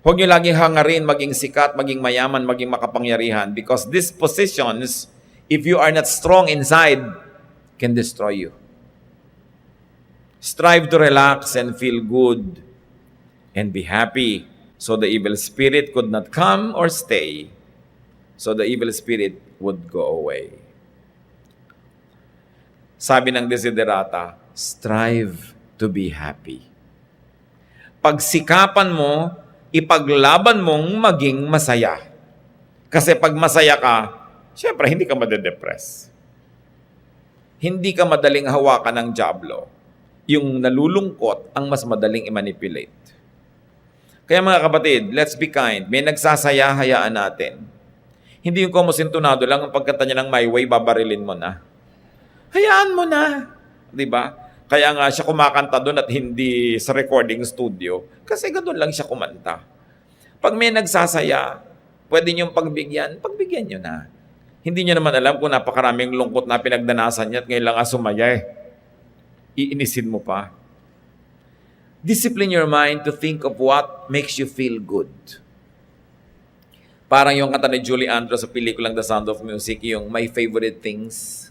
Huwag nyo laging hangarin, maging sikat, maging mayaman, maging makapangyarihan. Because these positions, if you are not strong inside, can destroy you. Strive to relax and feel good and be happy so the evil spirit could not come or stay. So the evil spirit would go away. Sabi ng Desiderata, strive to be happy. Pagsikapan mo, ipaglaban mong maging masaya. Kasi pag masaya ka, syempre hindi ka madedepress. Hindi ka madaling hawakan ng dyablo. Yung nalulungkot ang mas madaling i-manipulate. Kaya mga kapatid, let's be kind. May nagsasaya, hayaan natin. Hindi yung kumusintunado lang ang pagkanta niya ng my way, babarilin mo na. Hayaan mo na. Diba? Kaya nga siya kumakanta doon at hindi sa recording studio kasi ganoon lang siya kumanta. Pag may nagsasaya, pwede niyong pagbigyan nyo na. Hindi niyo naman alam kung napakaraming lungkot na pinagdanasan niya at ngayon lang sumaya iinisin mo pa. Discipline your mind to think of what makes you feel good. Parang yung kanta ni Julie Andrews sa pelikulang The Sound of Music, yung My Favorite Things.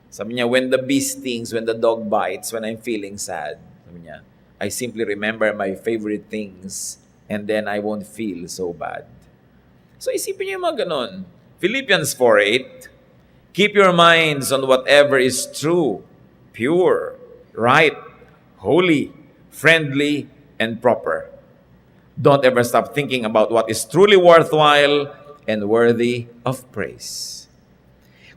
Sabi niya, when the bee stings, when the dog bites, when I'm feeling sad, sabi niya, I simply remember my favorite things and then I won't feel so bad. So isipin niyo yung mga ganon. Philippians 4:8, keep your minds on whatever is true, pure, right, holy, friendly, and proper. Don't ever stop thinking about what is truly worthwhile and worthy of praise.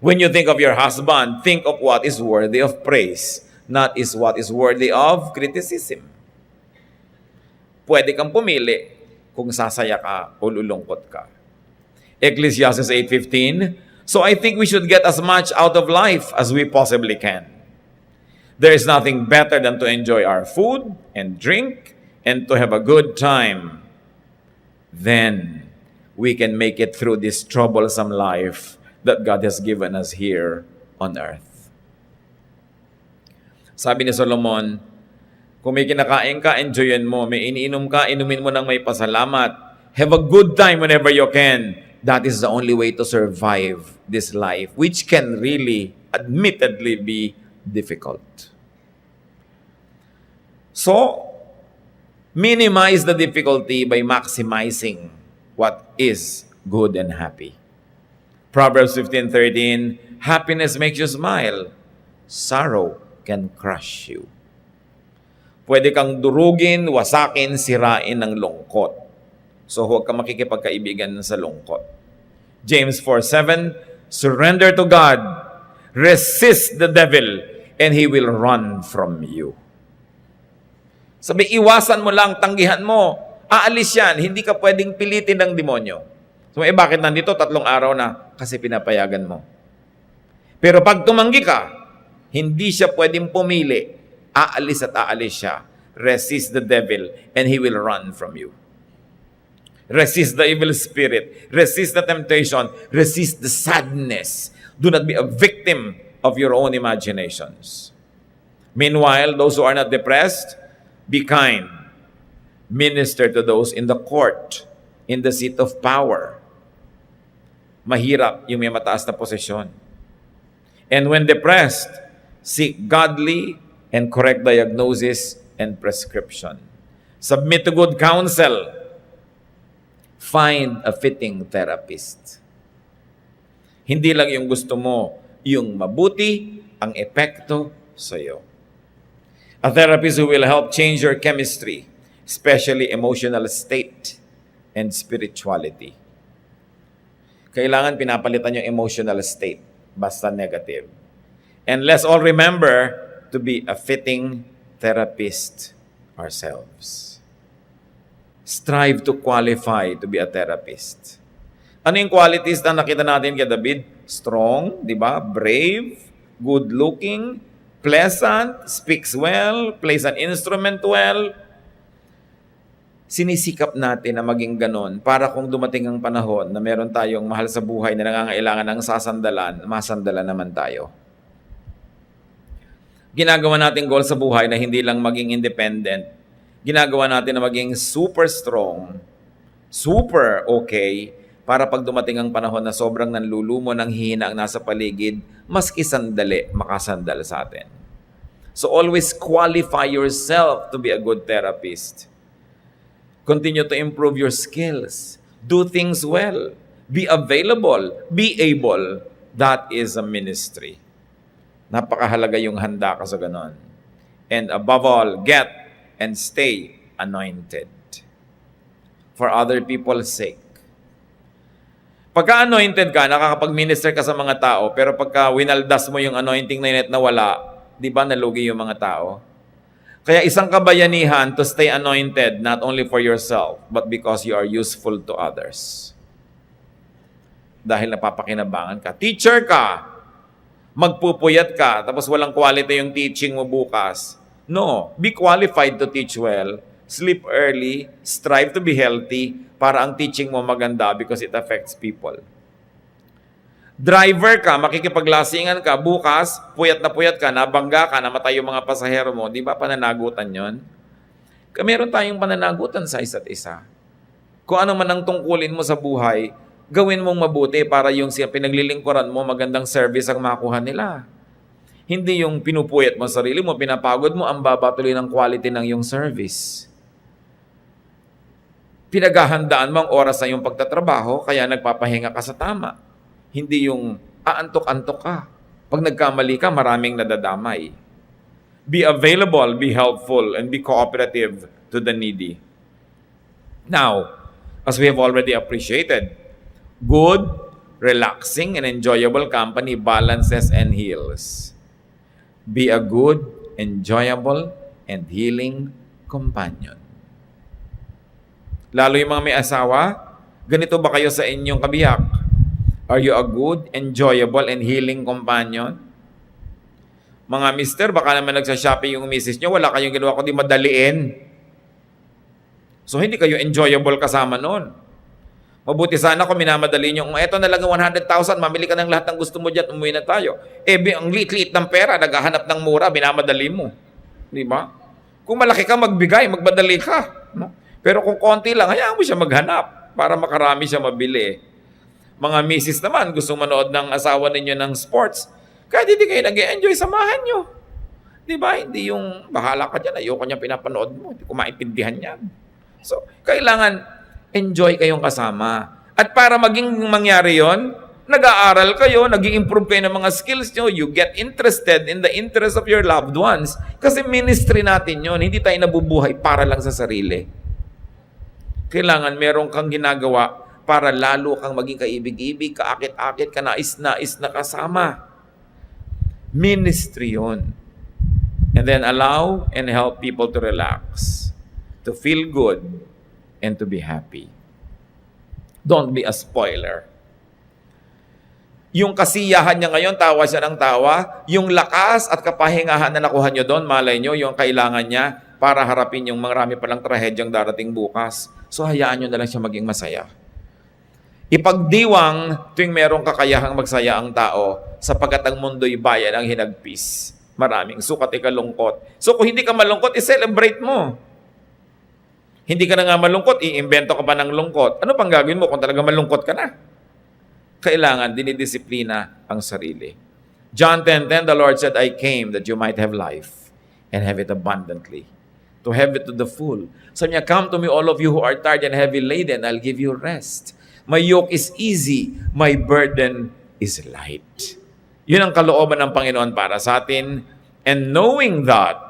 When you think of your husband, think of what is worthy of praise, not is what is worthy of criticism. Pwede kang pumili kung sasaya ka o lulungkot ka. Ecclesiastes 8:15, so I think we should get as much out of life as we possibly can. There is nothing better than to enjoy our food and drink and to have a good time. Then we can make it through this troublesome life that God has given us here on earth. Sabi ni Solomon, kung may kinakain ka, enjoyin mo. May iniinom ka, inumin mo ng may pasalamat. Have a good time whenever you can. That is the only way to survive this life, which can really, admittedly, be difficult. So, minimize the difficulty by maximizing what is good and happy. Proverbs 15:13, happiness makes you smile, sorrow can crush you. Pwede kang durugin, wasakin, sirain ng lungkot. So huwag ka makikipagkaibigan sa lungkot. James 4:7, surrender to God, resist the devil, and he will run from you. Sabi, iwasan mo lang, tanggihan mo, aalis yan, hindi ka pwedeng pilitin ng demonyo. So, bakit nandito 3 araw na? Kasi pinapayagan mo. Pero pag tumanggi ka, hindi siya pwedeng pumili. Aalis at aalis siya. Resist the devil and he will run from you. Resist the evil spirit. Resist the temptation. Resist the sadness. Do not be a victim of your own imaginations. Meanwhile, those who are not depressed, be kind. Minister to those in the court, in the seat of power. Mahirap yung may mataas na posisyon. And when depressed, seek godly and correct diagnosis and prescription. Submit to good counsel. Find a fitting therapist. Hindi lang yung gusto mo, yung mabuti ang epekto sa iyo. A therapist who will help change your chemistry, especially emotional state and spirituality. Kailangan pinapalitan yung emotional state, basta negative. And let's all remember to be a fitting therapist ourselves. Strive to qualify to be a therapist. Ano yung qualities na nakita natin kay David? Strong, di ba? Brave, good-looking, pleasant, speaks well, plays an instrument well. Sinisikap natin na maging ganon para kung dumating ang panahon na meron tayong mahal sa buhay na nangangailangan ng sasandalan, masandalan naman tayo. Ginagawa natin goal sa buhay na hindi lang maging independent. Ginagawa natin na maging super strong, super okay, para pag dumating ang panahon na sobrang nanlulumo ng hina ang nasa paligid, maski sandali, makasandal sa atin. So always qualify yourself to be a good therapist. Continue to improve your skills. Do things well. Be available. Be able. That is a ministry. Napakahalaga yung handa ka sa ganon. And above all, get and stay anointed. For other people's sake. Pagka-anointed ka, nakakapag-minister ka sa mga tao, pero pagka winaldas mo yung anointing na yun at nawala, di ba nalugi yung mga tao? Kaya isang kabayanihan to stay anointed not only for yourself, but because you are useful to others. Dahil napapakinabangan ka. Teacher ka, magpupuyat ka, tapos walang quality yung teaching mo bukas. No, be qualified to teach well, sleep early, strive to be healthy, para ang teaching mo maganda because it affects people. Driver ka, makikipaglasingan ka, bukas, puyat ka, nabangga ka, namatay yung mga pasahero mo, di ba pananagutan yon? Meron tayong pananagutan sa isa't isa. Kung ano man ang tungkulin mo sa buhay, gawin mong mabuti para yung pinaglilingkuran mo, magandang service ang makuha nila. Hindi yung pinupuyat mo sa sarili mo, pinapagod mo, ang babatuloy ng quality ng yung service. Pinaghahandaan mo ang oras na yung pagtatrabaho, kaya nagpapahinga ka sa tama. Hindi yung aantok-antok ka. Pag nagkamali ka, maraming nadadamay. Be available, be helpful, and be cooperative to the needy. Now, as we have already appreciated, good, relaxing, and enjoyable company balances and heals. Be a good, enjoyable, and healing companion. Lalo yung mga may asawa, ganito ba kayo sa inyong kabiyak? Are you a good, enjoyable, and healing companion? Mga mister, baka naman nagsha-shopping yung misis nyo, wala kayong ginawa kundi madaliin. So, hindi kayo enjoyable kasama nun. Mabuti sana kung minamadali nyo, eto na lang 100,000, mamili ka ng lahat ng gusto mo dyan, umuwi na tayo. Ang liit-liit ng pera, naghahanap ng mura, binamadali mo. Di ba? Kung malaki ka, magbigay, magmadali ka. No? Pero kung konti lang, hayaan mo siya maghanap para makarami siya mabili. Mga misis naman, gusto manood ng asawa ninyo ng sports, kahit hindi kayo nag-enjoy, samahan nyo. Di ba? Hindi yung bahala ka dyan, ayoko niya pinapanood mo, hindi ko maintindihan yan. So, kailangan enjoy kayong kasama. At para maging mangyari yon, nag-aaral kayo, nag-i-improve kayo ng mga skills nyo, you get interested in the interest of your loved ones. Kasi ministry natin yon, hindi tayo nabubuhay para lang sa sarili. Kailangan meron kang ginagawa para lalo kang maging kaibig-ibig, kaakit-akit, kanais-nais na kasama. Ministry yon. And then allow and help people to relax, to feel good, and to be happy. Don't be a spoiler. Yung kasiyahan niya ngayon, tawa siya ng tawa. Yung lakas at kapahingahan na nakuha niyo doon, malay niyo, yung kailangan niya para harapin yung marami palang trahedyang darating bukas. So hayaan niyo na lang siya maging masaya. Ipagdiwang tuwing merong kakayahang magsaya ang tao, sapagkat ang mundo'y bayan ang hinagpis. Maraming sukat ikalungkot. So kung hindi ka malungkot, i-celebrate mo. Hindi ka na nga malungkot, i-invento ka pa ng lungkot. Ano pang gagawin mo kung talaga malungkot ka na? Kailangan dinidisiplina ang sarili. John 10:10, the Lord said, I came that you might have life and have it abundantly. To have it to the full. Sabi niya, come to me all of you who are tired and heavy laden, I'll give you rest. My yoke is easy, my burden is light. Yun ang kalooban ng Panginoon para sa atin. And knowing that,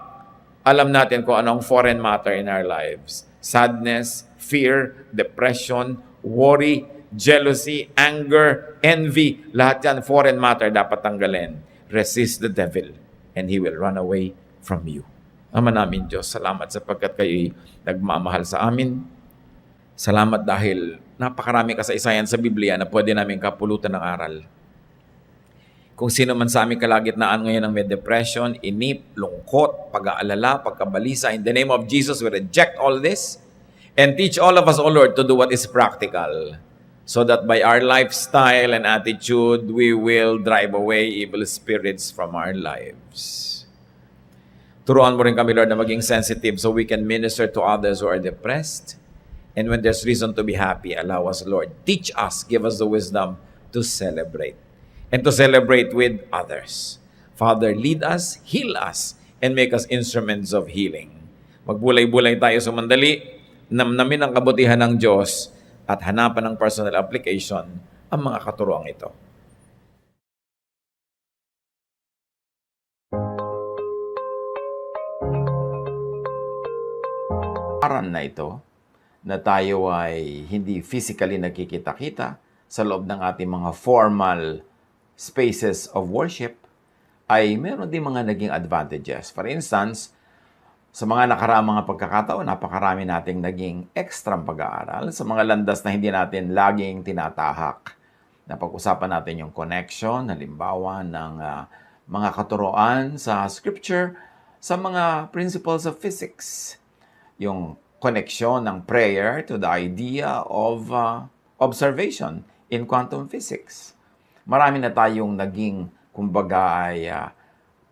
alam natin kung anong foreign matter in our lives. Sadness, fear, depression, worry, jealousy, anger, envy, lahat yan foreign matter dapat tanggalin. Resist the devil and he will run away from you. Ama namin Diyos, salamat sapagkat kayo'y nagmamahal sa amin. Salamat dahil napakarami kasaysayan sa Biblia na pwede namin kapulutan ng aral. Kung sino man sa aming kalagitnaan ngayon ang may depression, inip, lungkot, pag-aalala, pagkabalisa, in the name of Jesus, we reject all this and teach all of us, O Lord, to do what is practical, so that by our lifestyle and attitude, we will drive away evil spirits from our lives. Turuan mo rin kami, Lord, na maging sensitive so we can minister to others who are depressed. And when there's reason to be happy, allow us, Lord. Teach us, give us the wisdom to celebrate. And to celebrate with others. Father, lead us, heal us, and make us instruments of healing. Magbulay-bulay tayo sa mandali, namnamin ang kabutihan ng Diyos, at hanapan ng personal application ang mga katuroang ito. Aran na ito, na tayo ay hindi physically nagkikita-kita sa loob ng ating mga formal spaces of worship, ay meron din mga naging advantages. For instance, sa mga nakaraang mga pagkakataon, napakarami nating naging extra pag-aaral sa mga landas na hindi natin laging tinatahak. Napag-usapan natin yung connection, halimbawa ng mga katuroan sa scripture sa mga principles of physics. Yung connection ng prayer to the idea of observation in quantum physics. Marami na tayong naging, kumbaga, ay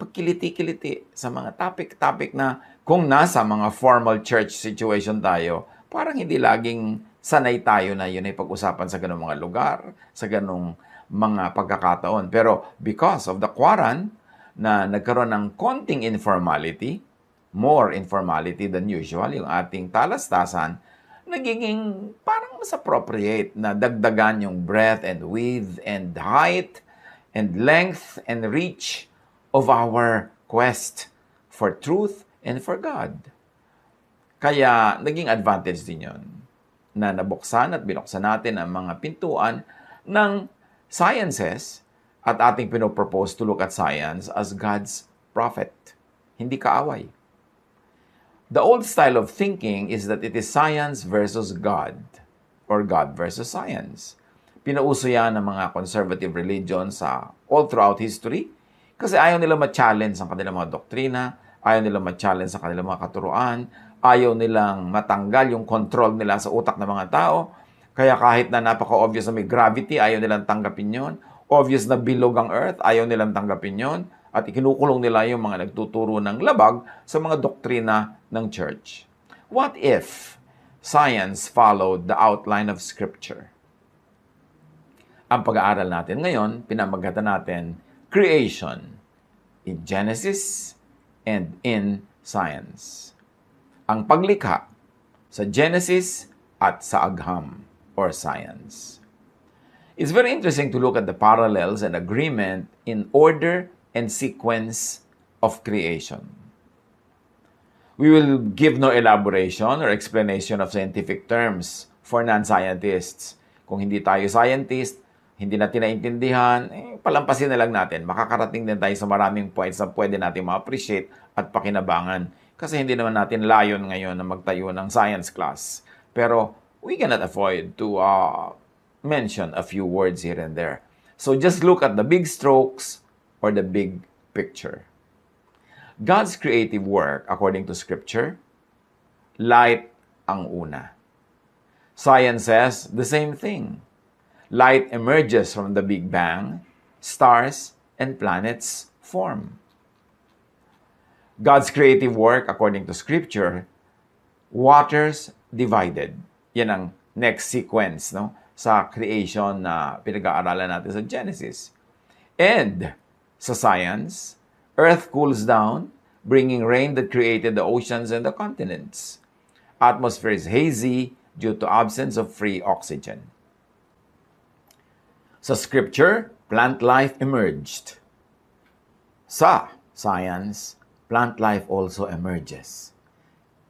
pagkiliti-kiliti sa mga topic na kung nasa mga formal church situation tayo, parang hindi laging sanay tayo na yun ay pag-usapan sa ganung mga lugar, sa ganung mga pagkakataon. Pero because of the quarantine, na nagkaroon ng konting informality, more informality than usual, yung ating talastasan, nagiging parang mas appropriate na dagdagan yung breadth and width and height and length and reach of our quest for truth and for God. Kaya naging advantage din yun na nabuksan at binuksan natin ang mga pintuan ng sciences at ating pinopropose to look at science as God's prophet, hindi kaaway. The old style of thinking is that it is science versus God or God versus science. Pinauso yan ng mga conservative religion sa all throughout history kasi ayaw nila ma-challenge ang kanilang mga doktrina, ayaw nilang ma-challenge sa kanilang mga katuruan, ayaw nilang matanggal yung control nila sa utak ng mga tao. Kaya kahit na napaka-obvious na may gravity, ayaw nilang tanggapin yon. Obvious na bilog ang earth, ayaw nilang tanggapin yon. At ikinukulong nila yung mga nagtuturo ng labag sa mga doktrina ng church. What if science followed the outline of Scripture? Ang pag-aaral natin ngayon, pinamagatan natin creation in Genesis and in science. Ang paglikha sa Genesis at sa agham or science. It's very interesting to look at the parallels and agreement in order and sequence of creation. We will give no elaboration or explanation of scientific terms for non-scientists. Kung hindi tayo scientist, hindi natin naintindihan, palampasin na lang natin. Makakarating din tayo sa maraming points na pwede natin ma-appreciate at pakinabangan. Kasi hindi naman natin layon ngayon na magtayo ng science class. Pero we cannot avoid to mention a few words here and there. So just look at the big strokes or the big picture. God's creative work, according to Scripture, light ang una. Science says the same thing. Light emerges from the Big Bang, stars and planets form. God's creative work, according to Scripture, waters divided. Yan ang next sequence, no, sa creation na pinag-aaralan natin sa Genesis. And sa science, Earth cools down, bringing rain that created the oceans and the continents. Atmosphere is hazy due to absence of free oxygen. Sa Scripture, plant life emerged. Sa science, plant life also emerges.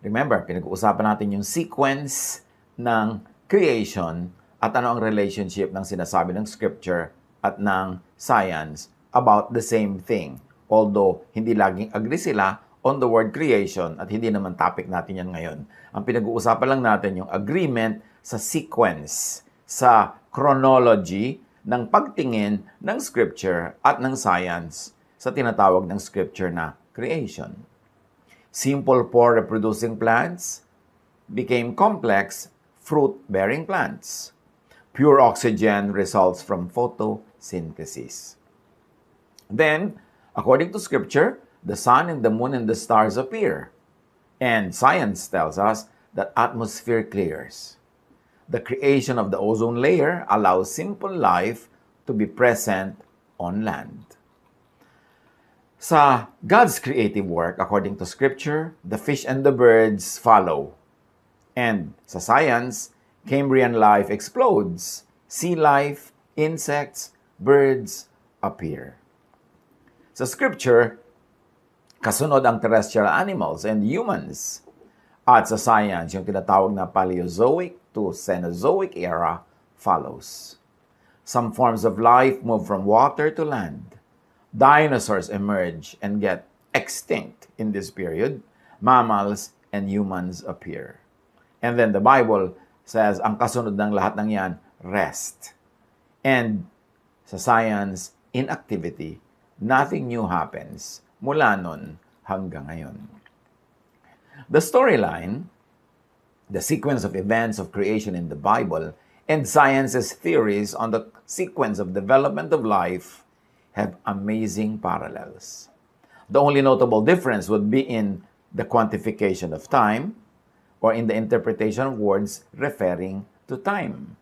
Remember, pinag-uusapan natin yung sequence ng creation at ano ang relationship ng sinasabi ng Scripture at ng science about the same thing. Although, hindi laging agree sila on the word creation at hindi naman topic natin yan ngayon. Ang pinag-uusapan lang natin yung agreement sa sequence, sa chronology ng pagtingin ng Scripture at ng science sa tinatawag ng Scripture na creation. Simple pore reproducing plants became complex fruit-bearing plants. Pure oxygen results from photosynthesis. Then, according to Scripture, the sun and the moon and the stars appear. And science tells us that atmosphere clears. The creation of the ozone layer allows simple life to be present on land. Sa God's creative work, according to Scripture, the fish and the birds follow. And sa science, Cambrian life explodes. Sea life, insects, birds appear. Sa Scripture, kasunod ang terrestrial animals and humans. At sa science, yung tinatawag na Paleozoic to Cenozoic era follows. Some forms of life move from water to land. Dinosaurs emerge and get extinct in this period. Mammals and humans appear. And then the Bible says, ang kasunod ng lahat ng yan, rest. And sa science, inactivity. Nothing new happens mula nun hanggang ngayon. The storyline, the sequence of events of creation in the Bible, and science's theories on the sequence of development of life have amazing parallels. The only notable difference would be in the quantification of time or in the interpretation of words referring to time.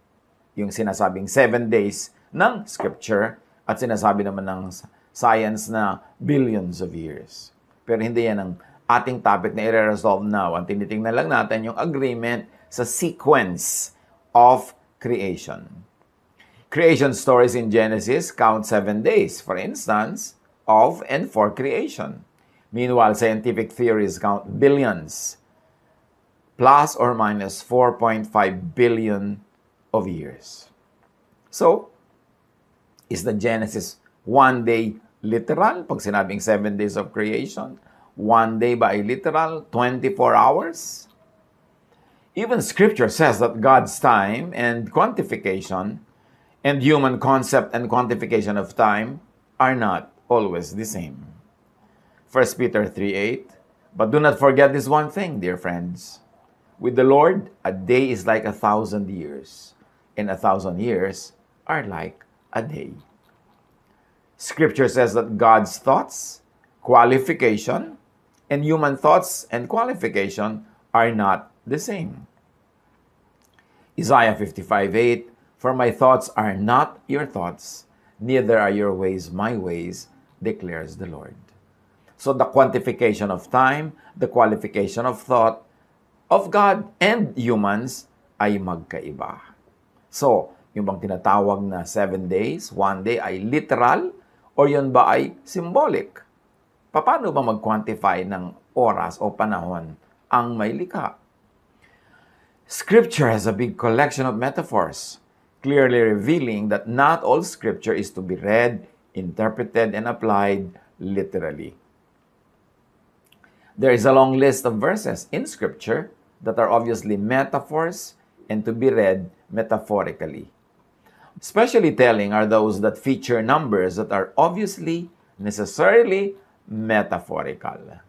Yung sinasabing 7 days ng Scripture at sinasabi naman ng science na billions of years. Pero hindi yan ang ating topic na i-resolve now. Ang tinitingnan lang natin yung agreement sa sequence of creation. Creation stories in Genesis count 7 days, for instance, of and for creation. Meanwhile, scientific theories count billions, plus or minus 4.5 billion of years. So, is the Genesis 1 day literal? Pag sinabing 7 days of creation, 1 day ba ay literal? 24 hours? Even Scripture says that God's time and quantification and human concept and quantification of time are not always the same. 1 Peter 3:8, but do not forget this one thing, dear friends. With the Lord, a day is like 1,000 years, and 1,000 years are like a day. Scripture says that God's thoughts, qualification, and human thoughts and qualification are not the same. Isaiah 55:8, for my thoughts are not your thoughts, neither are your ways my ways, declares the Lord. So the quantification of time, the qualification of thought of God and humans ay magkaiba. So, yung bang tinatawag na 7 days, 1 day ay literal o yun ba ay symbolic? Paano ba mag-quantify ng oras o panahon ang may likha? Scripture has a big collection of metaphors, clearly revealing that not all Scripture is to be read, interpreted, and applied literally. There is a long list of verses in Scripture that are obviously metaphors and to be read metaphorically. Especially telling are those that feature numbers that are obviously, necessarily metaphorical.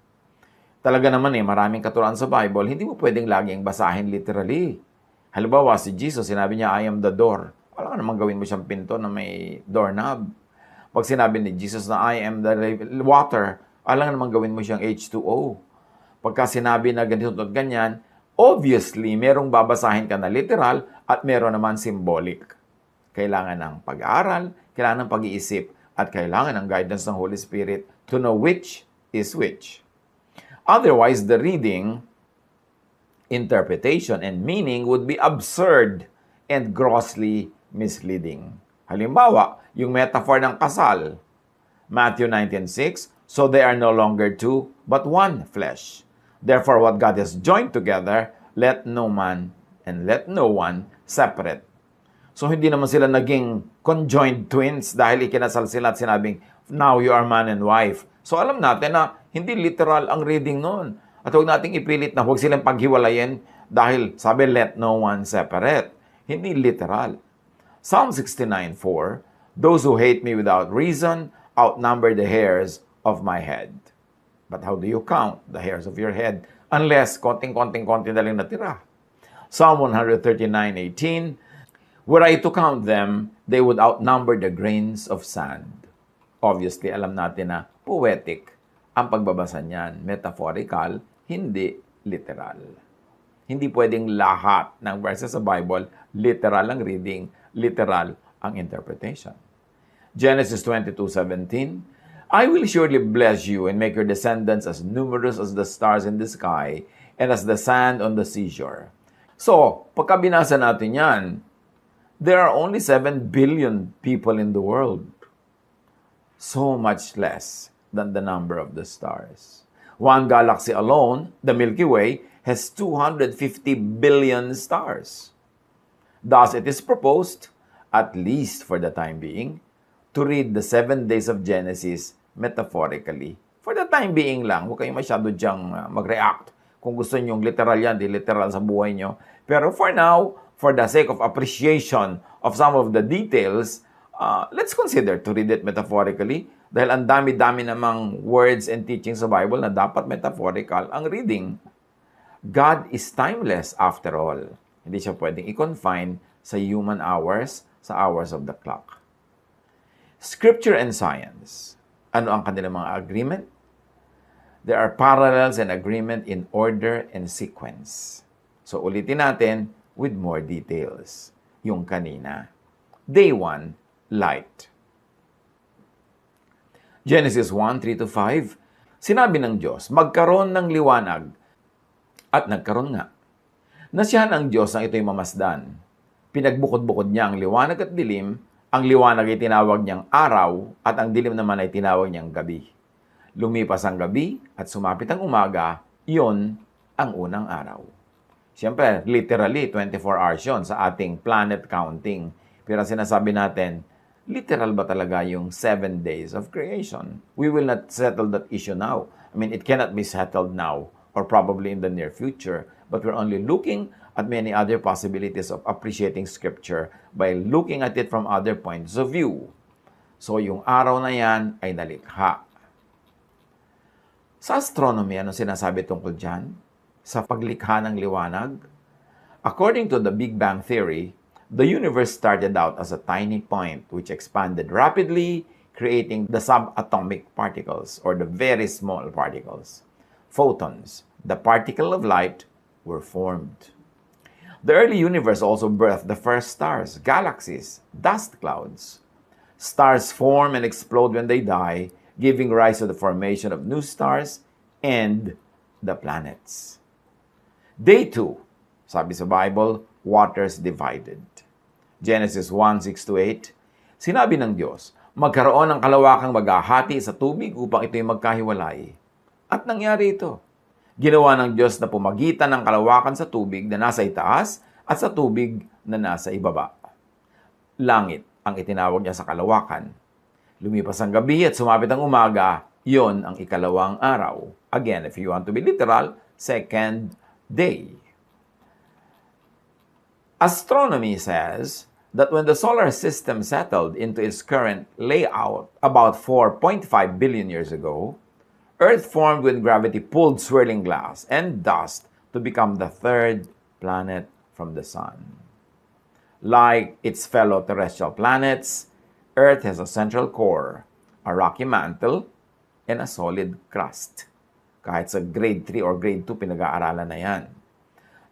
Talaga naman maraming katuruan sa Bible, hindi mo pwedeng laging basahin literally. Halimbawa, si Jesus, sinabi niya, I am the door. Wala ka naman gawin mo siyang pinto na may doorknob. Pag sinabi ni Jesus na I am the water, wala ka naman gawin mo siyang H2O. Pagka sinabi na ganito at ganyan, obviously, merong babasahin ka na literal at meron naman symbolic. Kailangan ng pag-aaral, kailangan ng pag-iisip, at kailangan ng guidance ng Holy Spirit to know which is which. Otherwise, the reading, interpretation, and meaning would be absurd and grossly misleading. Halimbawa, yung metaphor ng kasal, Matthew 19:6, so they are no longer two, but one flesh. Therefore, what God has joined together, let no man and let no one separate. So, hindi naman sila naging conjoined twins dahil ikinasal sila at sinabing, now you are man and wife. So, alam natin na hindi literal ang reading noon. At huwag nating ipilit na huwag silang paghiwalayin dahil sabi, let no one separate. Hindi literal. Psalm 69:4, those who hate me without reason outnumber the hairs of my head. But how do you count the hairs of your head unless konting-konting na lang natira? Psalm 139:18, were I to count them, they would outnumber the grains of sand. Obviously, alam natin na poetic ang pagbabasa niyan. Metaphorical, hindi literal. Hindi pwedeng lahat ng verses sa Bible, literal ang reading, literal ang interpretation. Genesis 22:17, I will surely bless you and make your descendants as numerous as the stars in the sky and as the sand on the seashore. So, pagka binasa natin yan, there are only 7 billion people in the world. So much less than the number of the stars. One galaxy alone, the Milky Way, has 250 billion stars. Thus, it is proposed, at least for the time being, to read the 7 days of Genesis metaphorically. For the time being lang, huwag kayong masyado dyang mag-react. Kung gusto nyong literal yan, di literal sa buhay nyo. Pero for now, for the sake of appreciation of some of the details, let's consider to read it metaphorically dahil ang dami-dami namang words and teachings sa Bible na dapat metaphorical ang reading. God is timeless after all. Hindi siya pwedeng i-confine sa human hours, sa hours of the clock. Scripture and science. Ano ang kanilang mga agreement? There are parallels and agreement in order and sequence. So ulitin natin with more details. Yung kanina. Day 1, light. Genesis 1:3-5, sinabi ng Diyos, magkaroon ng liwanag. At nagkaroon nga. Nasiyahan ang Diyos na ito'y mamasdan. Pinagbukod-bukod niya ang liwanag at dilim. Ang liwanag ay tinawag niyang araw at ang dilim naman ay tinawag niyang gabi. Lumipas ang gabi at sumapit ang umaga, iyon ang unang araw. Siyempre, literally, 24 hours yun sa ating planet counting. Pero sinasabi natin, literal ba talaga yung 7 days of creation? We will not settle that issue now. I mean, it cannot be settled now or probably in the near future. But we're only looking at many other possibilities of appreciating Scripture by looking at it from other points of view. So, yung araw na yan ay nalikha. Sa astronomy, ano sinasabi tungkol dyan? Sa paglikha ng liwanag? According to the Big Bang Theory, the universe started out as a tiny point which expanded rapidly, creating the subatomic particles or the very small particles. Photons, the particle of light, were formed. The early universe also birthed the first stars, galaxies, dust clouds. Stars form and explode when they die, giving rise to the formation of new stars and the planets. Day 2, sabi sa Bible, waters divided. Genesis 1:6-8, sinabi ng Diyos, magkaroon ng kalawakang maghahati sa tubig upang ito'y magkahiwalay. At nangyari ito. Ginawa ng Diyos na pumagitan ng kalawakan sa tubig na nasa itaas at sa tubig na nasa ibaba. Langit ang itinawag niya sa kalawakan. Lumipas ang gabi at sumapit ang umaga, yon ang ikalawang araw. Again, if you want to be literal, second day. Astronomy says that when the solar system settled into its current layout about 4.5 billion years ago, Earth formed when gravity pulled swirling glass and dust to become the third planet from the Sun. Like its fellow terrestrial planets, Earth has a central core, a rocky mantle, and a solid crust. Kahit sa grade 3 or grade 2, pinag-aaralan na yan.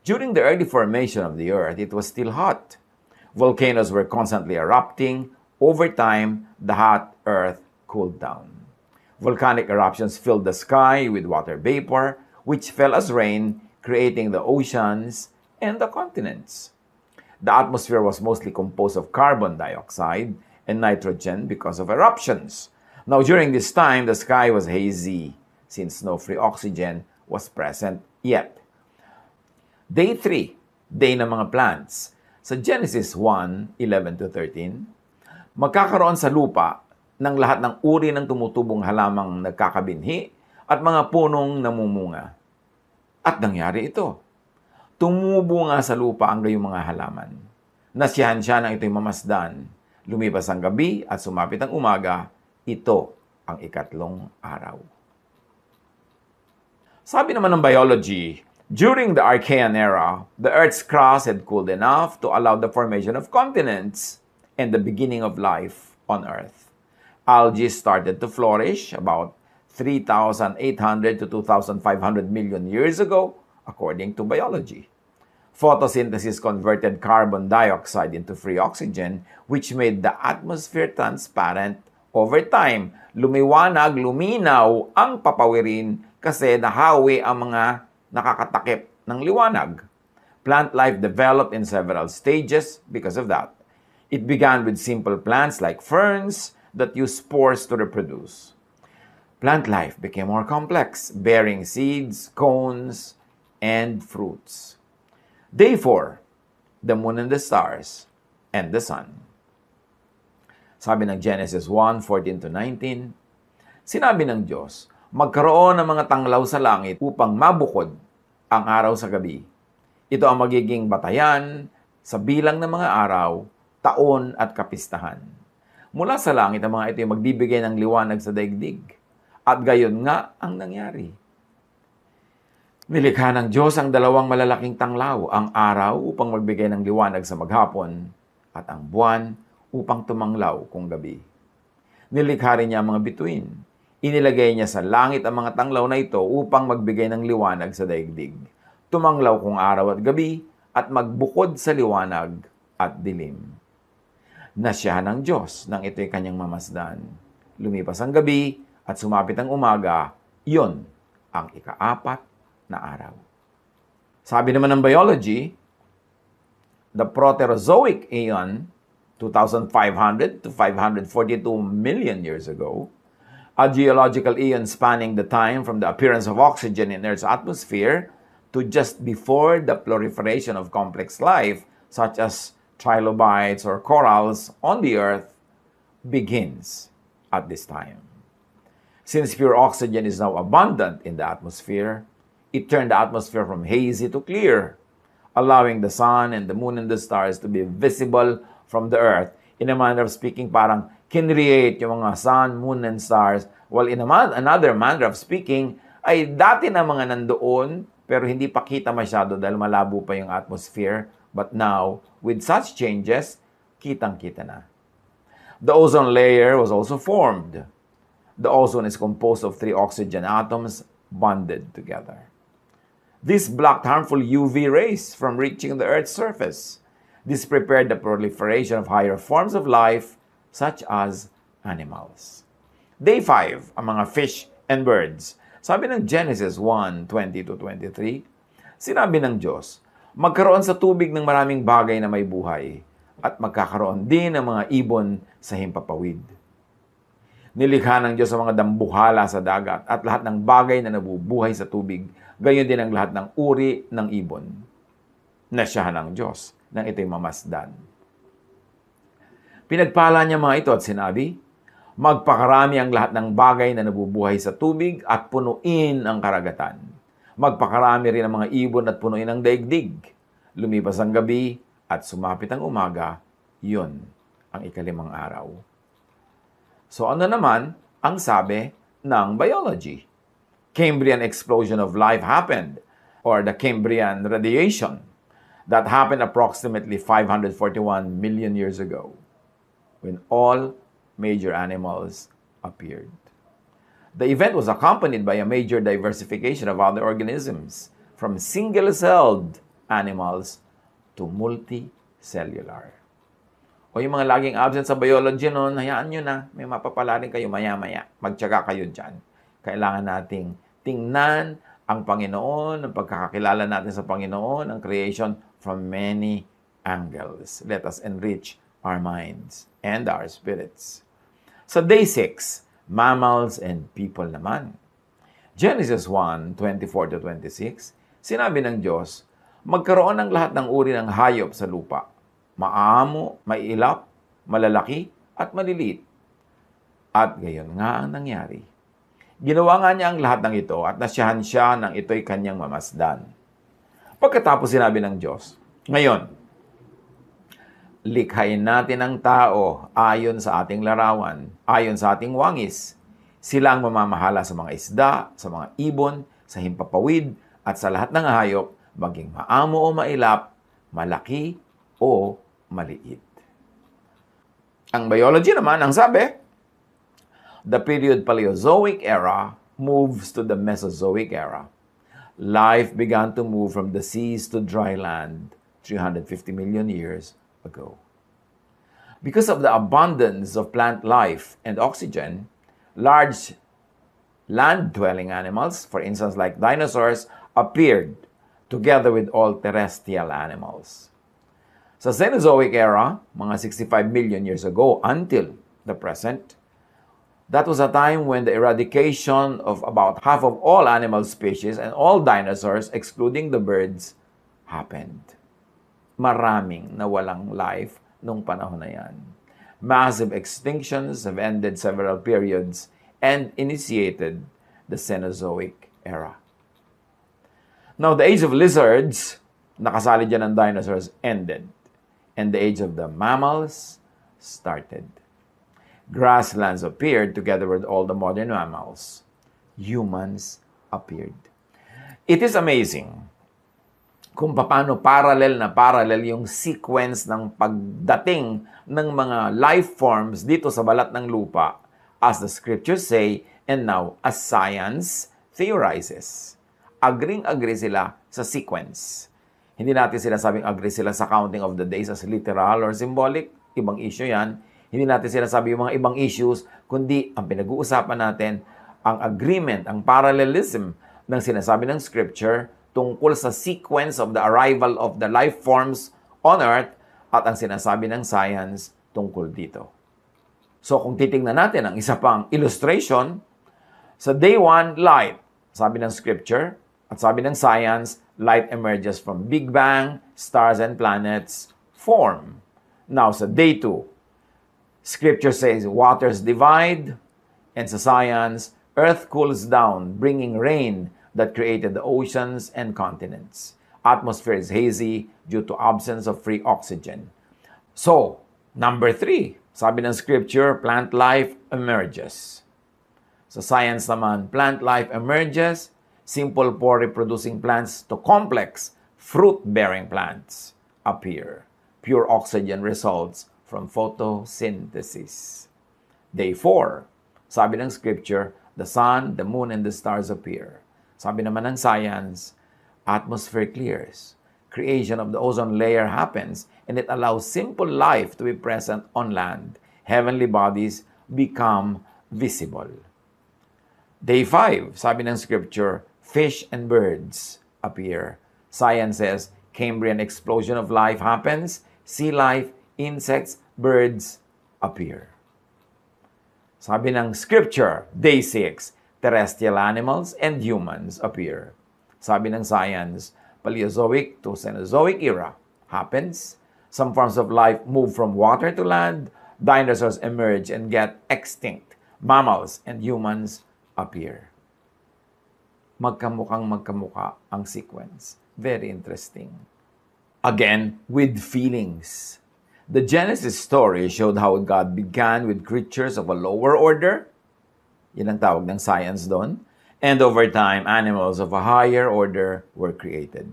During the early formation of the Earth, it was still hot. Volcanoes were constantly erupting. Over time, the hot Earth cooled down. Volcanic eruptions filled the sky with water vapor, which fell as rain, creating the oceans and the continents. The atmosphere was mostly composed of carbon dioxide and nitrogen because of eruptions. Now, during this time, the sky was hazy since no free oxygen was present yet. Day 3, day ng mga plants. Sa Genesis 1:11-13, magkakaroon sa lupa ng lahat ng uri ng tumutubong halamang nagkakabinhi at mga punong namumunga. At nangyari ito. Tumubo nga sa lupa ang gayong mga halaman. Nasiyahan siya ng ito'y mamasdan. Lumipas ang gabi at sumapit ang umaga, ito ang ikatlong araw. Sabi naman ng biology, during the Archean era, the Earth's crust had cooled enough to allow the formation of continents and the beginning of life on Earth. Algae started to flourish about 3,800 to 2,500 million years ago, according to biology. Photosynthesis converted carbon dioxide into free oxygen, which made the atmosphere transparent. Over time, luminaw ang papawirin kasi nahawi ang mga nakakatakip ng liwanag. Plant life developed in several stages because of that. It began with simple plants like ferns that use spores to reproduce. Plant life became more complex, bearing seeds, cones, and fruits. Day 4, the moon and the stars, and the sun. Sabi ng Genesis 1:14-19, sinabi ng Diyos, magkaroon ng mga tanglaw sa langit upang mabukod ang araw sa gabi. Ito ang magiging batayan sa bilang ng mga araw, taon at kapistahan. Mula sa langit, ang mga ito ay magbibigay ng liwanag sa daigdig. At gayon nga ang nangyari. Nilikha ng Diyos ang dalawang malalaking tanglaw, ang araw upang magbigay ng liwanag sa maghapon, at ang buwan upang tumanglaw kung gabi. Nilikha rin niya ang mga bituin. Inilagay niya sa langit ang mga tanglaw na ito upang magbigay ng liwanag sa daigdig. Tumanglaw kung araw at gabi, at magbukod sa liwanag at dilim. Nasiyahan ng Diyos nang ito'y kanyang mamasdan. Lumipas ang gabi at sumapit ang umaga, iyon ang ika-4 na araw. Sabi naman ng biology, the Proterozoic Aeon, 2,500 to 542 million years ago, a geological aeon spanning the time from the appearance of oxygen in Earth's atmosphere to just before the proliferation of complex life, such as trilobites or corals on the Earth, begins at this time. Since pure oxygen is now abundant in the atmosphere, it turned the atmosphere from hazy to clear, allowing the sun and the moon and the stars to be visible from the Earth. In a manner of speaking, parang kinreate yung mga sun, moon, and stars. While in another manner of speaking, ay dati na mga nandoon, pero hindi pa kita masyado dahil malabo pa yung atmosphere. But now, with such changes, kitang-kita na. The ozone layer was also formed. The ozone is composed of 3 oxygen atoms bonded together. This blocked harmful UV rays from reaching the Earth's surface. This prepared the proliferation of higher forms of life, such as animals. Day 5, ang mga fish and birds. Sabi ng Genesis 1:20-23, sinabi ng Diyos, magkaroon sa tubig ng maraming bagay na may buhay, at magkakaroon din ng mga ibon sa himpapawid. Nilikha ng Diyos ang mga dambuhala sa dagat at lahat ng bagay na nabubuhay sa tubig, gayon din ang lahat ng uri ng ibon. Nasyahan ng Diyos nang ito'y mamasdan. Pinagpala niya mga ito at sinabi, magpakarami ang lahat ng bagay na nabubuhay sa tubig at punuin ang karagatan. Magpakarami rin ang mga ibon at punuin ang daigdig. Lumipas ang gabi at sumapit ang umaga, yun ang ikalimang araw. So ano naman ang sabi ng biology? Cambrian explosion of life happened, or the Cambrian radiation, that happened approximately 541 million years ago, when all major animals appeared. The event was accompanied by a major diversification of other organisms, from single-celled animals to multicellular. O yung mga laging absent sa biology noon, hayaan nyo na, may mapapala rin kayo maya-maya. Magtyaga kayo dyan. Kailangan nating tingnan ang Panginoon, ang pagkakakilala natin sa Panginoon, ang creation from many angles. Let us enrich our minds and our spirits. Sa day 6, mammals and people naman. Genesis 1:24-26, sinabi ng Diyos, magkaroon ng lahat ng uri ng hayop sa lupa, maamo, maiilap, malalaki, at maliliit. At gayon nga ang nangyari. Ginawa nga niya ang lahat ng ito at nasyahan siya ng ito'y kanyang mamasdan. Pagkatapos sinabi ng Diyos, ngayon, likhain natin ang tao ayon sa ating larawan, ayon sa ating wangis. Sila ang mamamahala sa mga isda, sa mga ibon, sa himpapawid, at sa lahat ng hayop, maging maamo o mailap, malaki o maliit. Ang biology naman, ang sabi, the period Paleozoic era moves to the Mesozoic era. Life began to move from the seas to dry land 350 million years ago. Because of the abundance of plant life and oxygen, large land-dwelling animals, for instance like dinosaurs, appeared together with all terrestrial animals. Sa Cenozoic era, mga 65 million years ago until the present, that was a time when the eradication of about half of all animal species and all dinosaurs, excluding the birds, happened. Maraming nawalang life nung panahon na yan. Massive extinctions have ended several periods and initiated the Cenozoic era. Now, the age of lizards, nakasali dyan ng dinosaurs, ended. And the age of the mammals started. Grasslands appeared together with all the modern mammals. Humans appeared. It is amazing kung paano parallel yung sequence ng pagdating ng mga life forms dito sa balat ng lupa, as the scriptures say, and now as science theorizes. Agring-agree sila sa sequence. Hindi natin sinasabing agree sila sa counting of the days as literal or symbolic. Ibang issue yan. Hindi natin sinasabi yung mga ibang issues, kundi ang pinag-uusapan natin, ang agreement, ang parallelism ng sinasabi ng Scripture tungkol sa sequence of the arrival of the life forms on earth at ang sinasabi ng science tungkol dito. So kung titingnan natin ang isa pang illustration, sa day 1, light. Sabi ng Scripture at sabi ng science, light emerges from Big Bang, stars and planets form. Now sa day 2, Scripture says waters divide, and sa science, earth cools down, bringing rain that created the oceans and continents. Atmosphere is hazy due to absence of free oxygen. So, number 3, sabi ng Scripture, plant life emerges. Sa science naman, plant life emerges, simple pore-producing plants to complex fruit-bearing plants appear. Pure oxygen results from photosynthesis. Day 4, sabi ng Scripture, the sun, the moon, and the stars appear. Sabi naman ng science, atmosphere clears. Creation of the ozone layer happens, and it allows simple life to be present on land. Heavenly bodies become visible. Day 5, sabi ng scripture, fish and birds appear. Science says, Cambrian explosion of life happens, sea life, insects, birds appear. Sabi ng scripture, day 6, terrestrial animals and humans appear. Sabi ng science, Paleozoic to Cenozoic era happens. Some forms of life move from water to land. Dinosaurs emerge and get extinct. Mammals and humans appear. Magkamukha ang sequence. Very interesting. Again, with feelings. The Genesis story showed how God began with creatures of a lower order. Yan ang tawag ng science doon. And over time, animals of a higher order were created.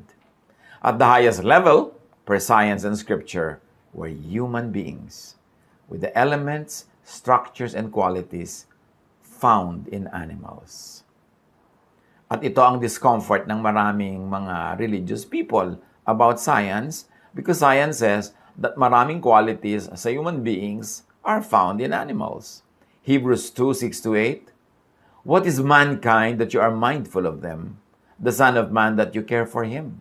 At the highest level, per science and scripture, were human beings with the elements, structures, and qualities found in animals. At ito ang discomfort ng maraming mga religious people about science because science says that maraming qualities sa human beings are found in animals. Hebrews 2:6-8, what is mankind that you are mindful of them? The Son of Man that you care for him?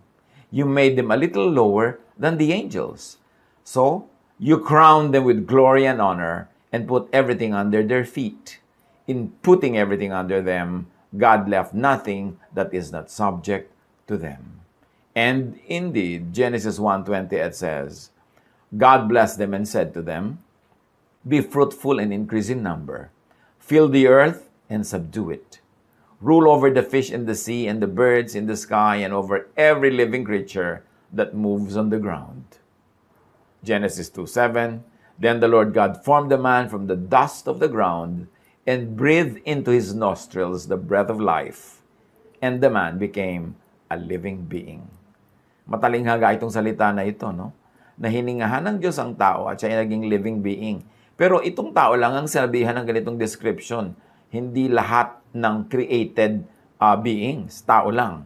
You made them a little lower than the angels. So, you crowned them with glory and honor and put everything under their feet. In putting everything under them, God left nothing that is not subject to them. And indeed, Genesis 1:20 it says, God blessed them and said to them, be fruitful and increase in number. Fill the earth and subdue it. Rule over the fish in the sea and the birds in the sky and over every living creature that moves on the ground. Genesis 2:7, then the Lord God formed the man from the dust of the ground and breathed into his nostrils the breath of life, and the man became a living being. Matalinghaga itong salita na ito, no? Na hiningahan ng Diyos ang tao at siya ay naging living being. Pero itong tao lang ang sinabihan ng ganitong description. Hindi lahat ng created beings, tao lang.